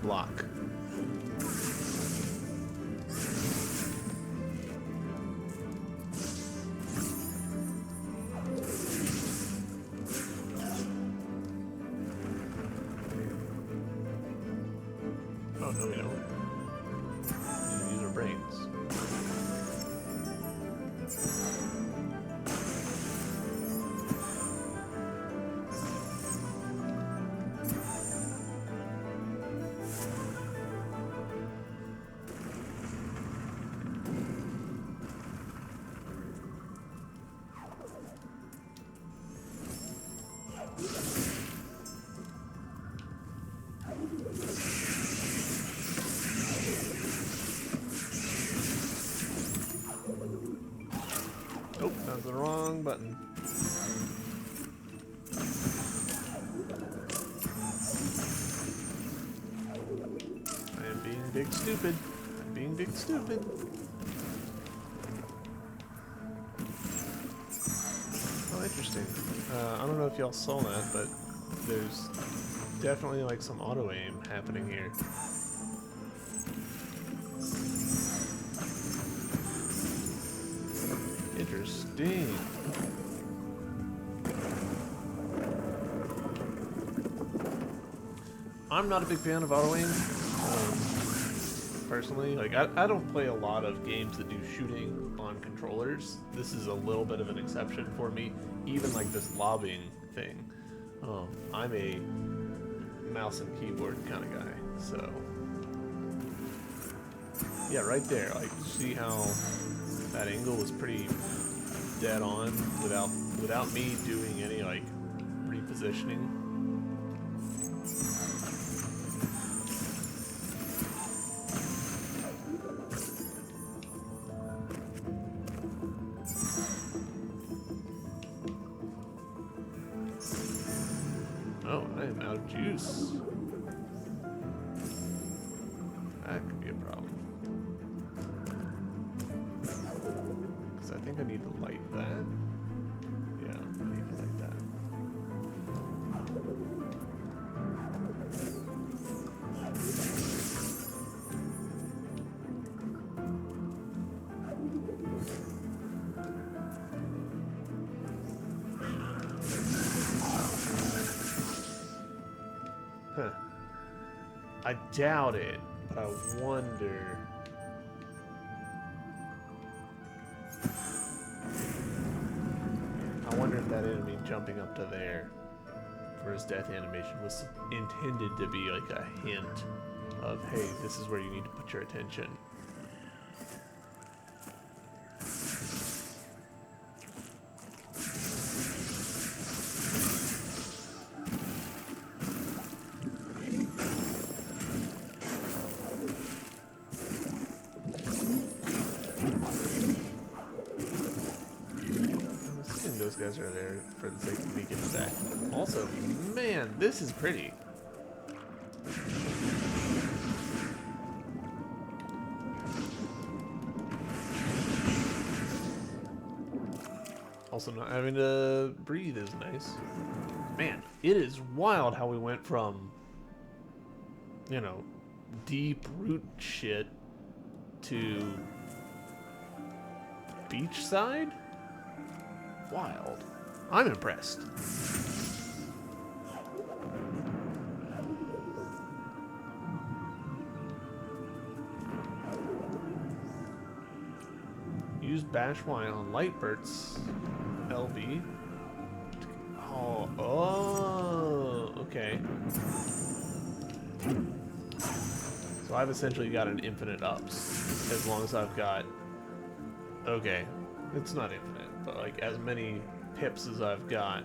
[SPEAKER 1] block. Oh, no, we don't. Use our brains. Oh, that's the wrong button. I am being big stupid. I'm being big stupid. Oh, interesting. I don't know if y'all saw that, but there's definitely like some auto aim happening here. Interesting. I'm not a big fan of auto aim, personally. Like, I don't play a lot of games that do shooting on controllers. This is a little bit of an exception for me. Even like this lobbing thing. I'm a mouse and keyboard kind of guy, so yeah, right there. Like, see how that angle was pretty dead on without me doing any like repositioning. Oh, I am out of juice. That could be a problem. Because I think I need to light that. Yeah, I need to light that. Huh. I doubt it, but I wonder. I wonder if that enemy jumping up to there for his death animation was intended to be like a hint of, hey, this is where you need to put your attention. Those guys are there for the sake of me getting back. Also, man, this is pretty. Also, not having to breathe is nice. Man, it is wild how we went from, you know, deep root shit to beachside? Wild. I'm impressed. Use bash Y on Lightburt's LB. Oh, okay. So I've essentially got an infinite ups as long as I've got. Okay, it's not infinite, but like as many pips as I've got.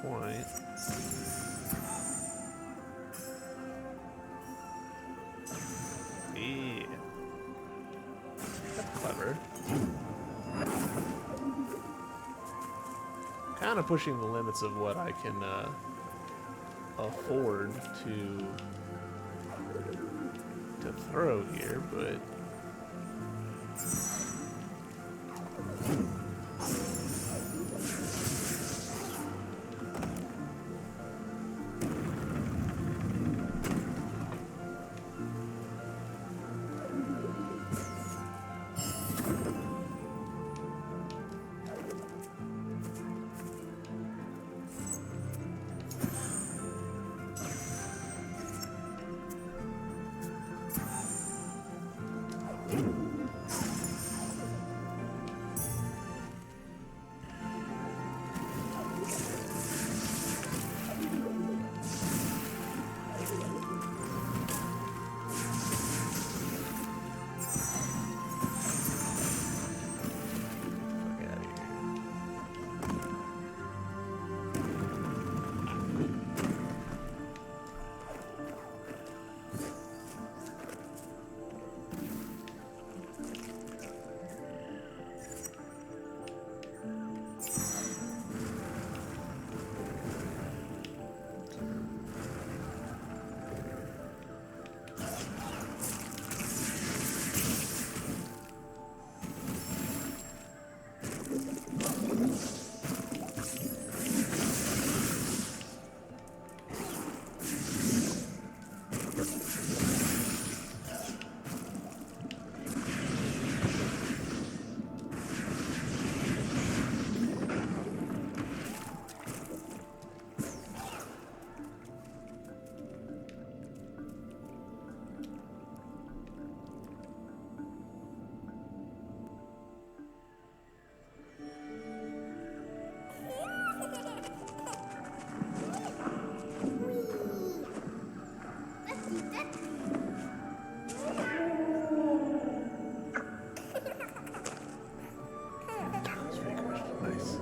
[SPEAKER 1] point. Yeah. That's clever. Kind of pushing the limits of what I can afford to throw here, but nice.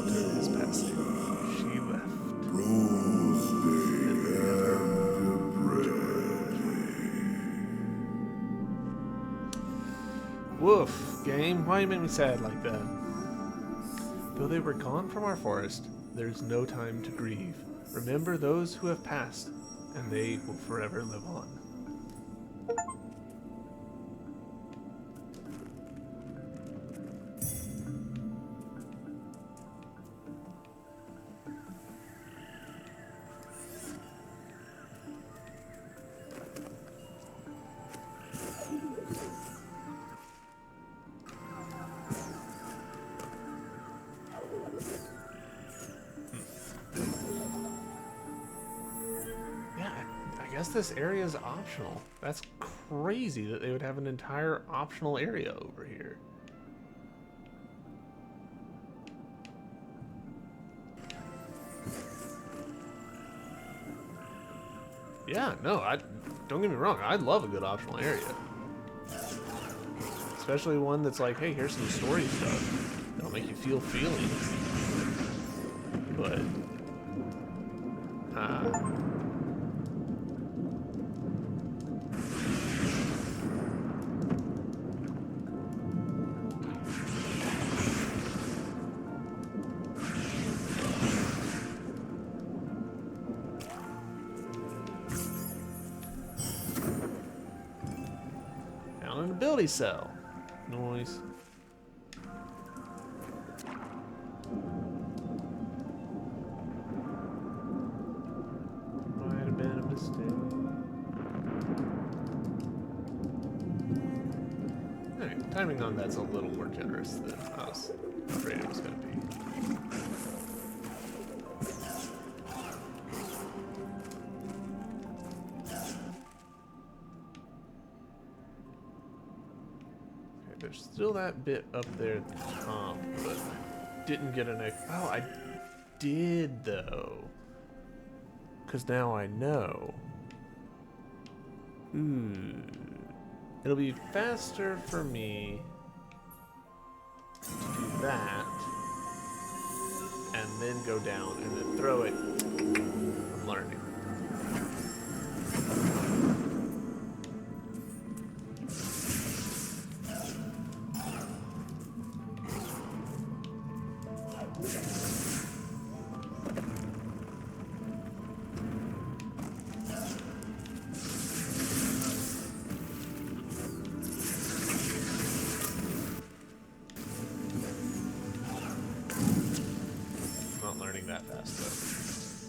[SPEAKER 1] Is passing. She left. Woof, game. Why you make me sad like that? Though they were gone from our forest, there's no time to grieve. Remember those who have passed, and they will forever live on. I guess this area is optional. That's crazy that they would have an entire optional area over here. Yeah, no, don't get me wrong. I love a good optional area. Especially one that's like, hey, here's some story stuff. That'll make you feel feelings. But found an ability cell. Noise. timing on that's a little more generous than I was afraid it was going to be. Okay, there's still that bit up there at the top, but I didn't get an... Oh, I did, though. Because now I know. It'll be faster for me to do that and then go down and then throw it. I'm learning. That fast though. 16.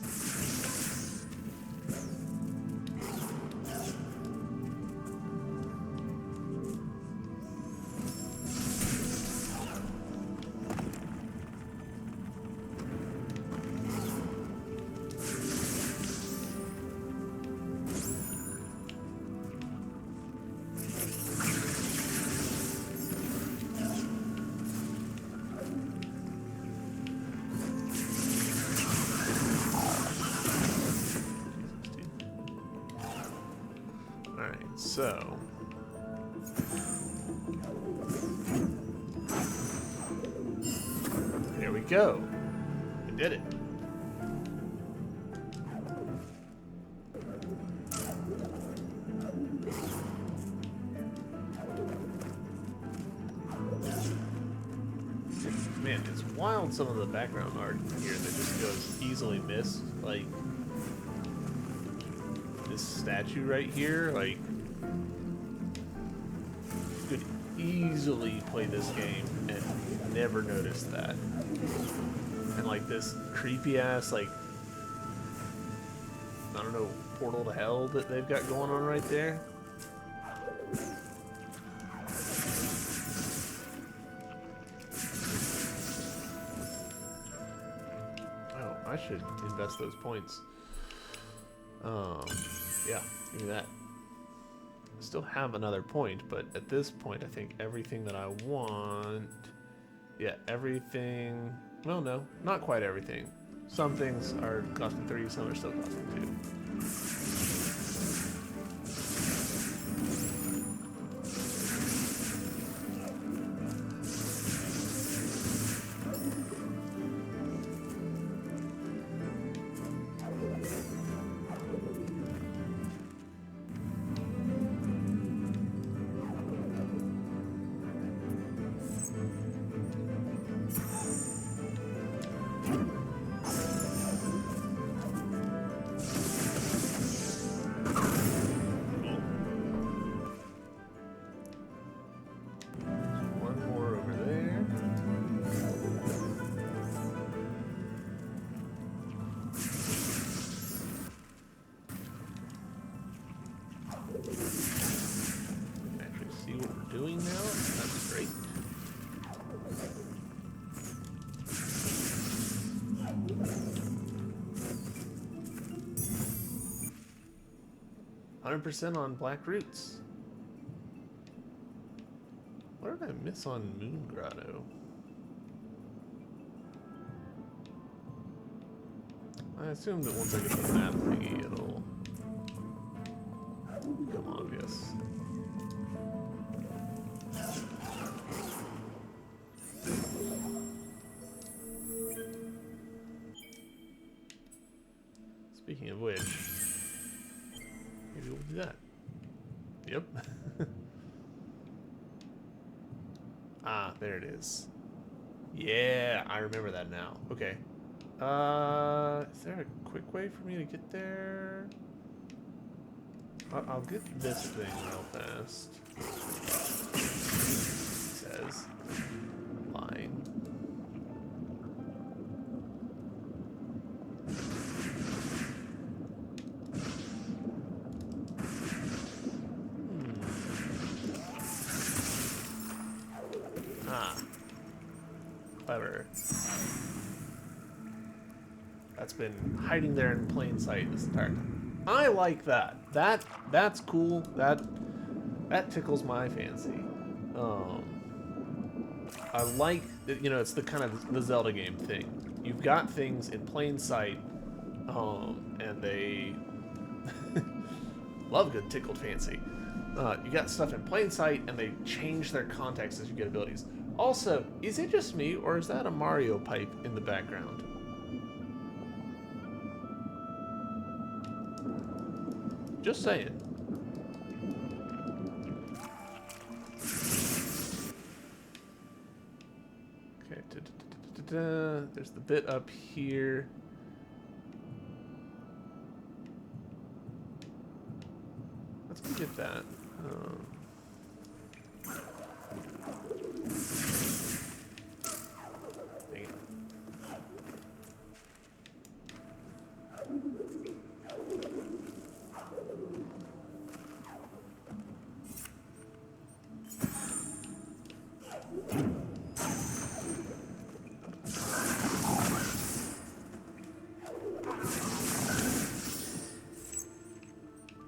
[SPEAKER 1] Alright, so here we go. We did it. Man, it's wild some of the background art here that just goes easily missed. Like this statue right here, like you could easily play this game and never notice that. And like this creepy ass, like, I don't know, portal to hell that they've got going on right there. I should invest those points. Yeah, give me that. I still have another point, but at this point, I think everything that I want... Yeah, everything... Well, no, not quite everything. Some things are costing 3, some are still costing 2. Doing now? That's great. %100% on Black Roots. What did I miss on Moon Grotto? I assume that once I get the map thingy, it'll become obvious. Speaking of which, maybe we'll do that. Yep. Ah, there it is. Yeah, I remember that now. Okay. Is there a quick way for me to get there? I'll get this thing real fast. It says line. clever. That's been hiding there in plain sight this entire time. I like that. That's cool. That tickles my fancy. I like that, you know, it's the kind of the Zelda game thing. You've got things in plain sight, and they love good tickled fancy. You got stuff in plain sight, and they change their context as you get abilities. Also, is it just me, or is that a Mario pipe in the background? Just saying. Okay, there's the bit up here. Let's go get that. Dang it.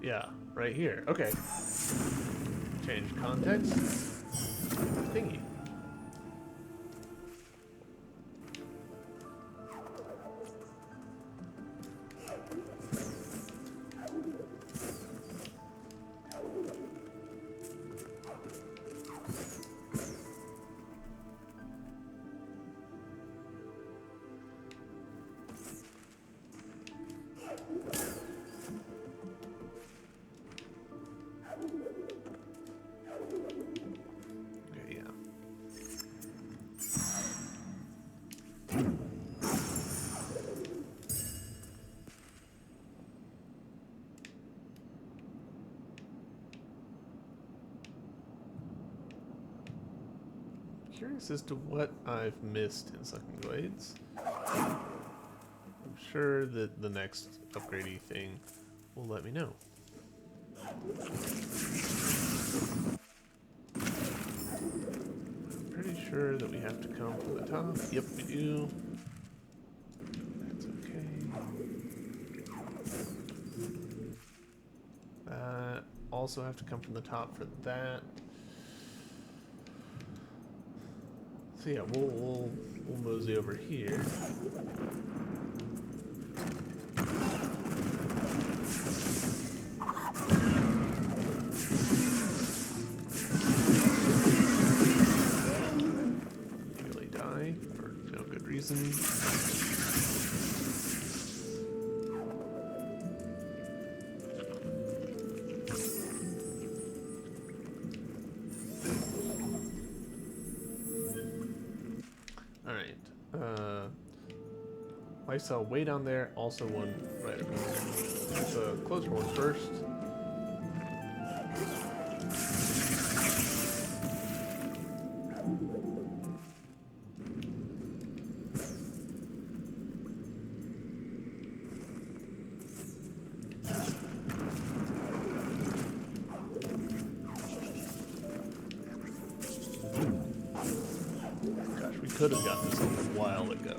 [SPEAKER 1] Yeah, right here. Okay. Change context. Thingy. Curious as to what I've missed in Sunken Glades. I'm sure that the next upgradey thing will let me know. I'm pretty sure that we have to come from the top. Yep, we do. That's okay. Also have to come from the top for that. So yeah, we'll mosey over here. Nearly die for no good reason. Life cell way down there, also one right over there. Let's a closer one first. Gosh, we could have gotten this a while ago.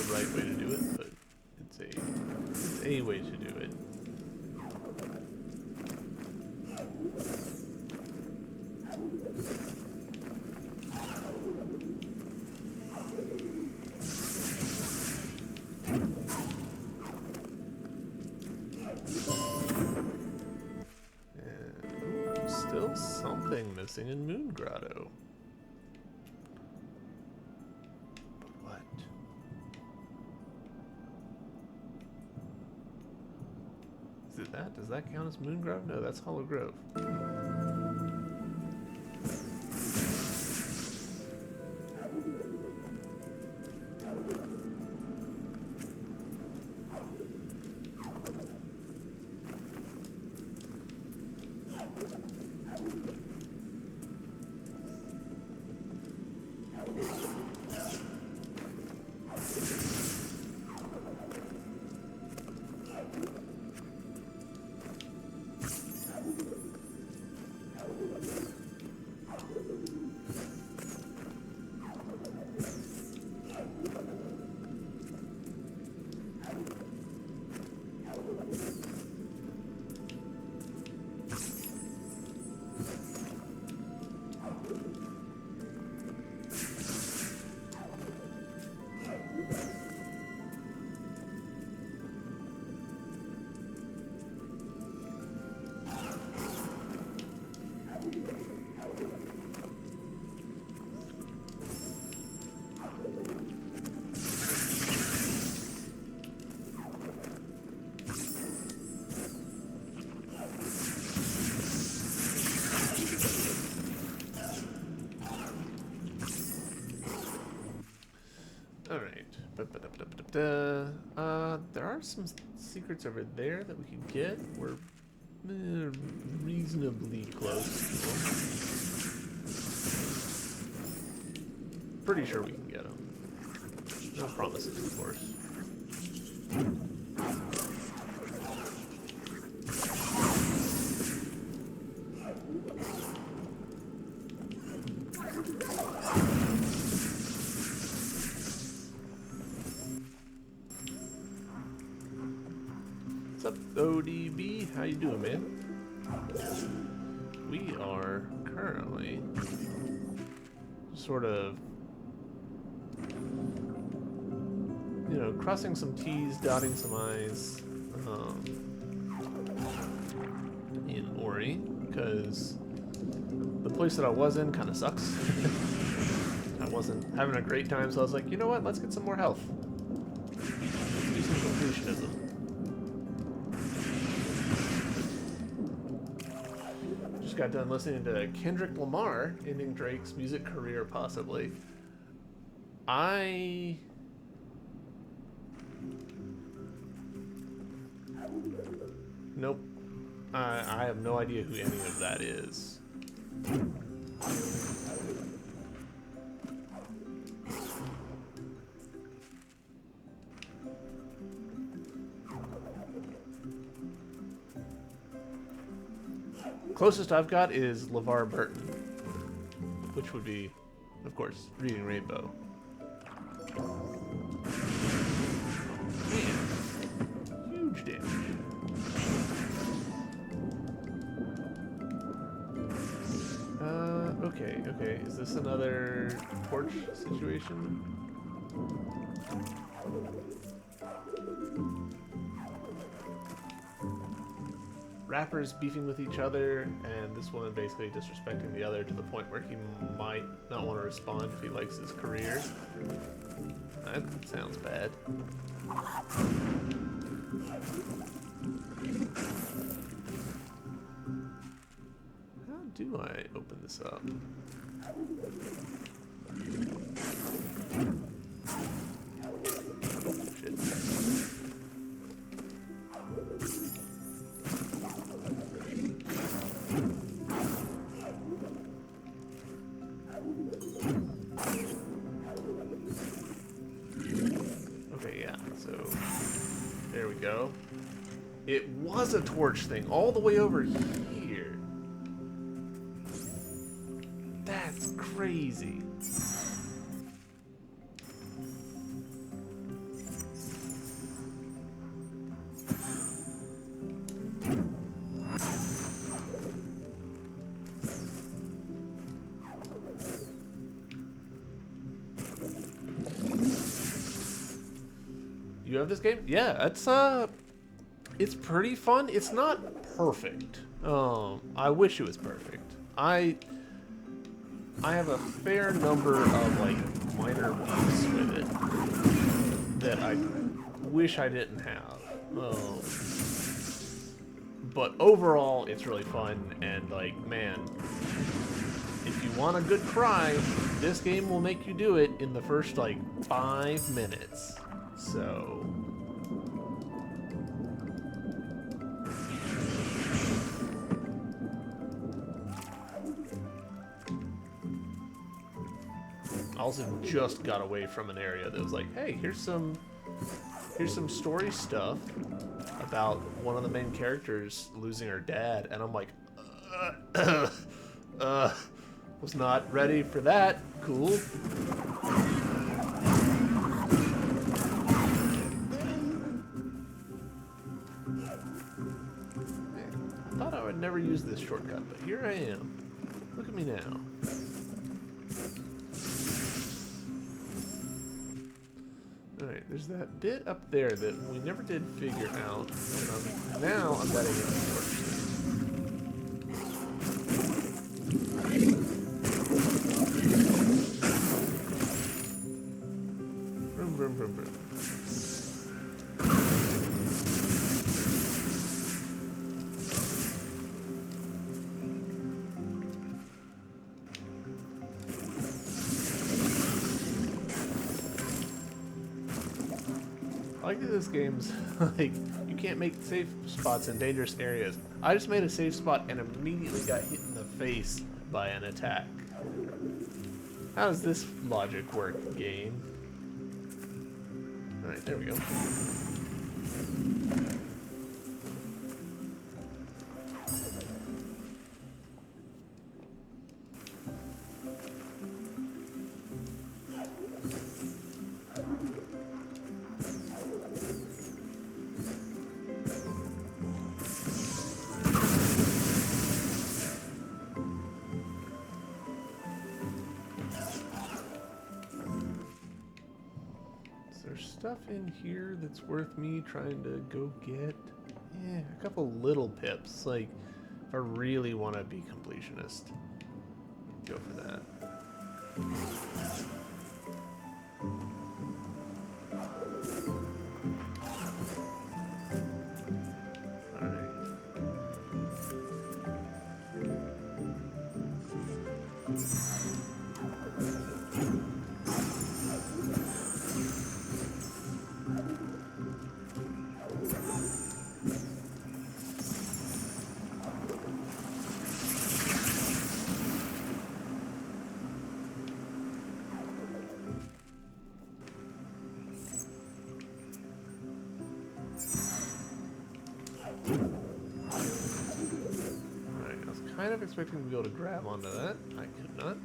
[SPEAKER 1] Right way to do it, but it's a way to do it. And still something missing in Moon Grotto. Does that count as Moon Grove? No, that's Hollow Grove. There are some secrets over there that we can get. We're reasonably close to them. Pretty sure we can get them. No promises, of course. What's up, ODB? How you doing, man? We are currently sort of, you know, crossing some T's, dotting some I's in Ori, because the place that I was in kind of sucks. I wasn't having a great time, so I was like, you know what, let's get some more health. Let's do some completionism. Just got done listening to Kendrick Lamar ending Drake's music career, possibly. Nope. I have no idea who any of that is. Closest I've got is LeVar Burton, which would be, of course, Reading Rainbow. Man, huge damage. Okay. Is this another torch situation? Rappers beefing with each other, and this one basically disrespecting the other to the point where he might not want to respond if he likes his career. That sounds bad. How do I open this up? Shit. Okay, yeah, so there we go. It was a torch thing all the way over here. That's crazy. You have this game? Yeah, it's pretty fun. It's not perfect. I wish it was perfect. I have a fair number of like minor beefs with it that I wish I didn't have. But overall, it's really fun, and like, man, if you want a good cry, this game will make you do it in the first like 5 minutes. So I also just got away from an area that was like, hey, here's some story stuff about one of the main characters losing her dad, and I'm like, was not ready for that. Cool. I thought I would never use this shortcut, but here I am. Look at me now. Alright, there's that bit up there that we never did figure out. Now I'm betting it's torch. Vroom, vroom, vroom, vroom. like that this game's like you can't make safe spots in dangerous areas. I just made a safe spot and immediately got hit in the face by an attack. How does this logic work, game? Alright, there we go. Stuff in here that's worth me trying to go get? Yeah, a couple little pips. Like, if I really want to be completionist, go for that. Kind of expecting to be able to grab onto that. I could not.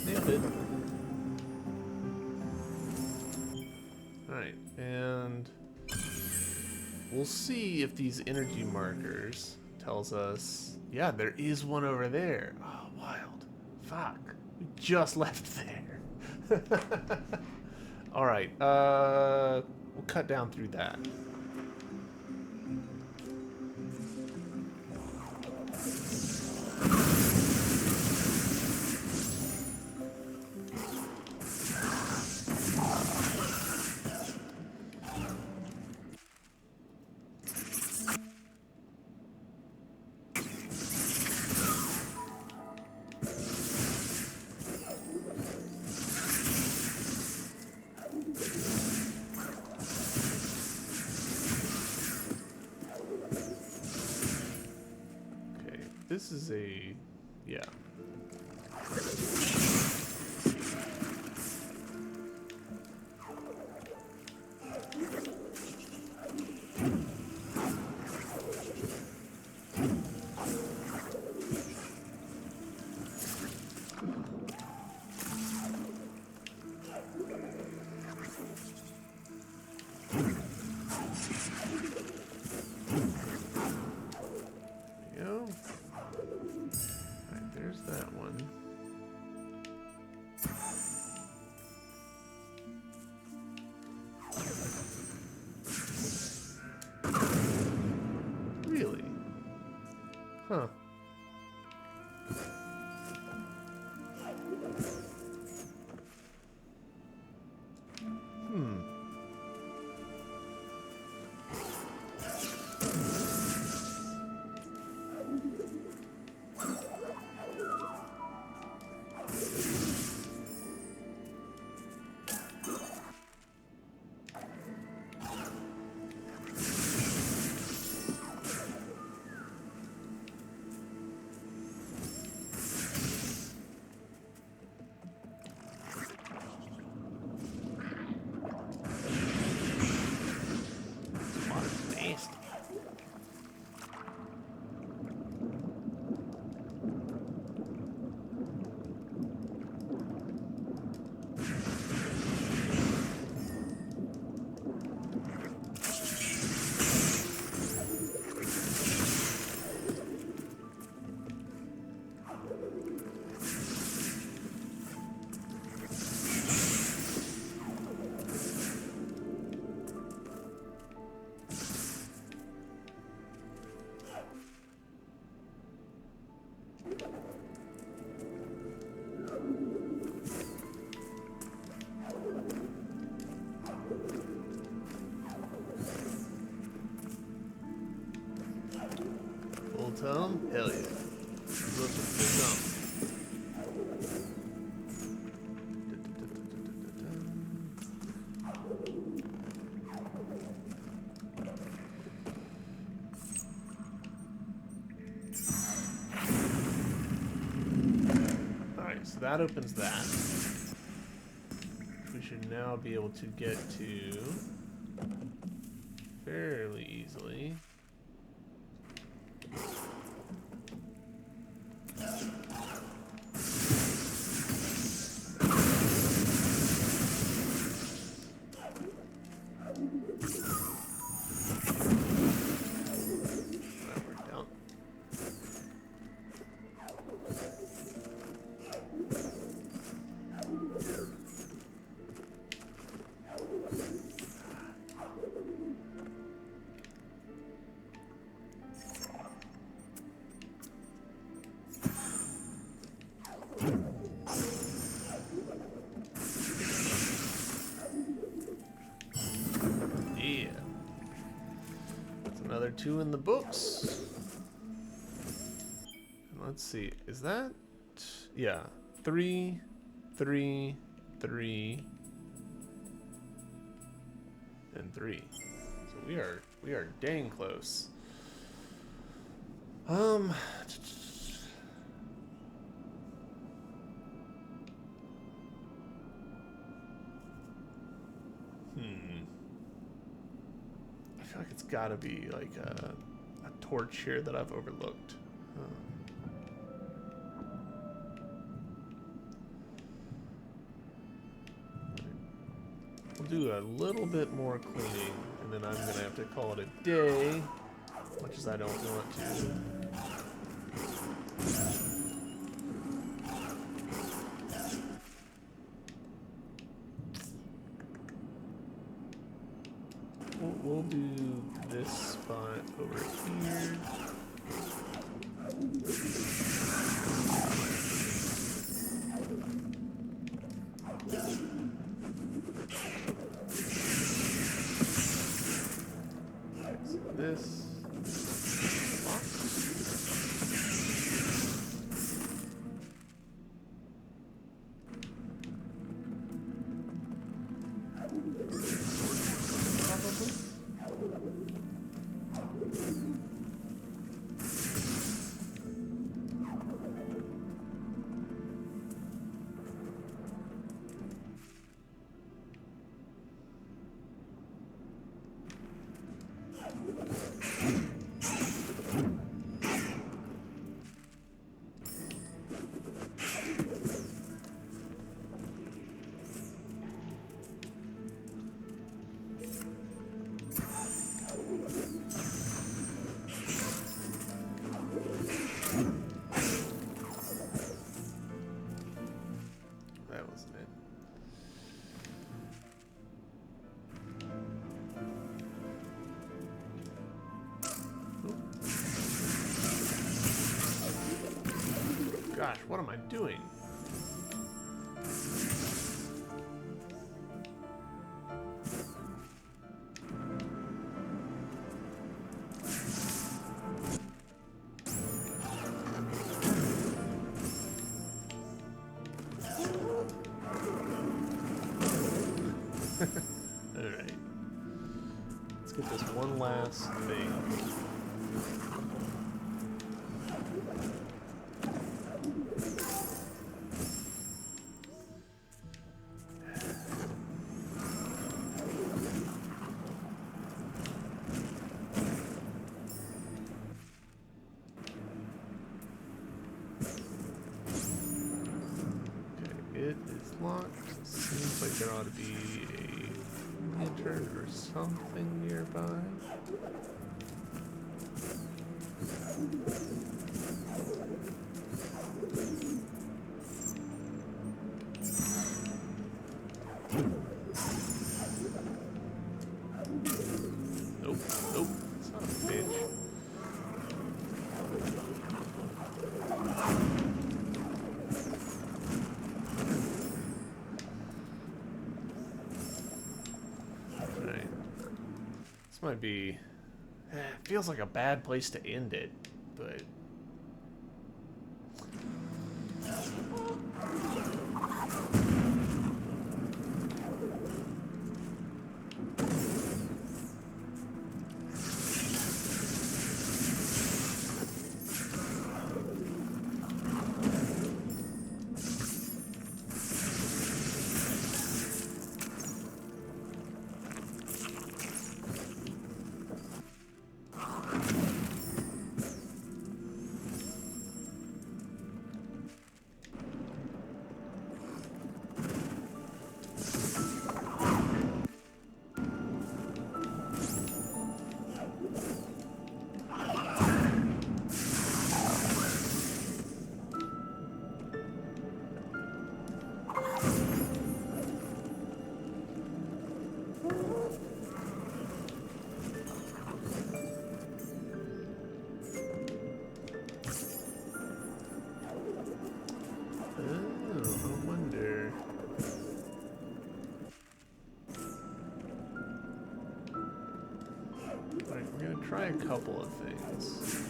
[SPEAKER 1] Nailed it. Alright, and we'll see if these energy markers tells us, yeah, there is one over there. Oh, wild. Fuck. We just left there. Alright, we'll cut down through that. This is a, yeah. Huh. gum? Hell yeah. Look at the gum. Alright, so that opens that. We should now be able to get to fairly easily. That worked out. Yeah. That's another 2 in the books. And let's see, is that? Yeah. 3, 3, 3, and 3. So we are dang close. I feel like it's gotta be like a torch here that I've overlooked. We'll do a little bit more cleaning, and then I'm gonna have to call it a day, much as I don't want to. We'll do this spot over here. This wasn't it. Gosh, what am I doing? Alright. Let's get this one last thing. It is locked. Seems like there ought to be a lantern or something nearby. Nope, nope, it's not a bitch. Might be... feels like a bad place to end it, but try a couple of things.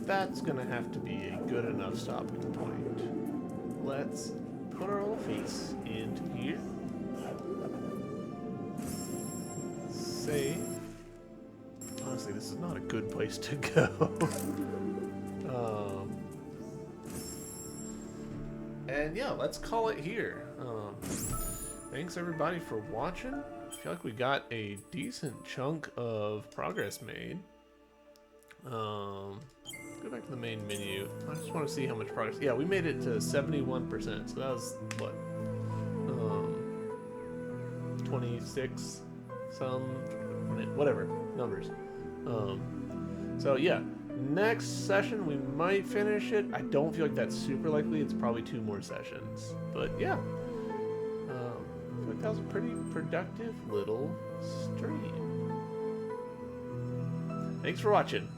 [SPEAKER 1] That's gonna have to be a good enough stopping point. Let's put our little face into here. Save. Honestly, this is not a good place to go. And yeah, let's call it here. Thanks everybody for watching. I feel like we got a decent chunk of progress made. Go back to the main menu. I just want to see how much progress. Yeah, we made it to 71%. So that was what? 26 some whatever numbers. So yeah, next session we might finish it. I don't feel like that's super likely. It's probably 2 more sessions. But yeah, I feel like that was a pretty productive little stream. Thanks for watching.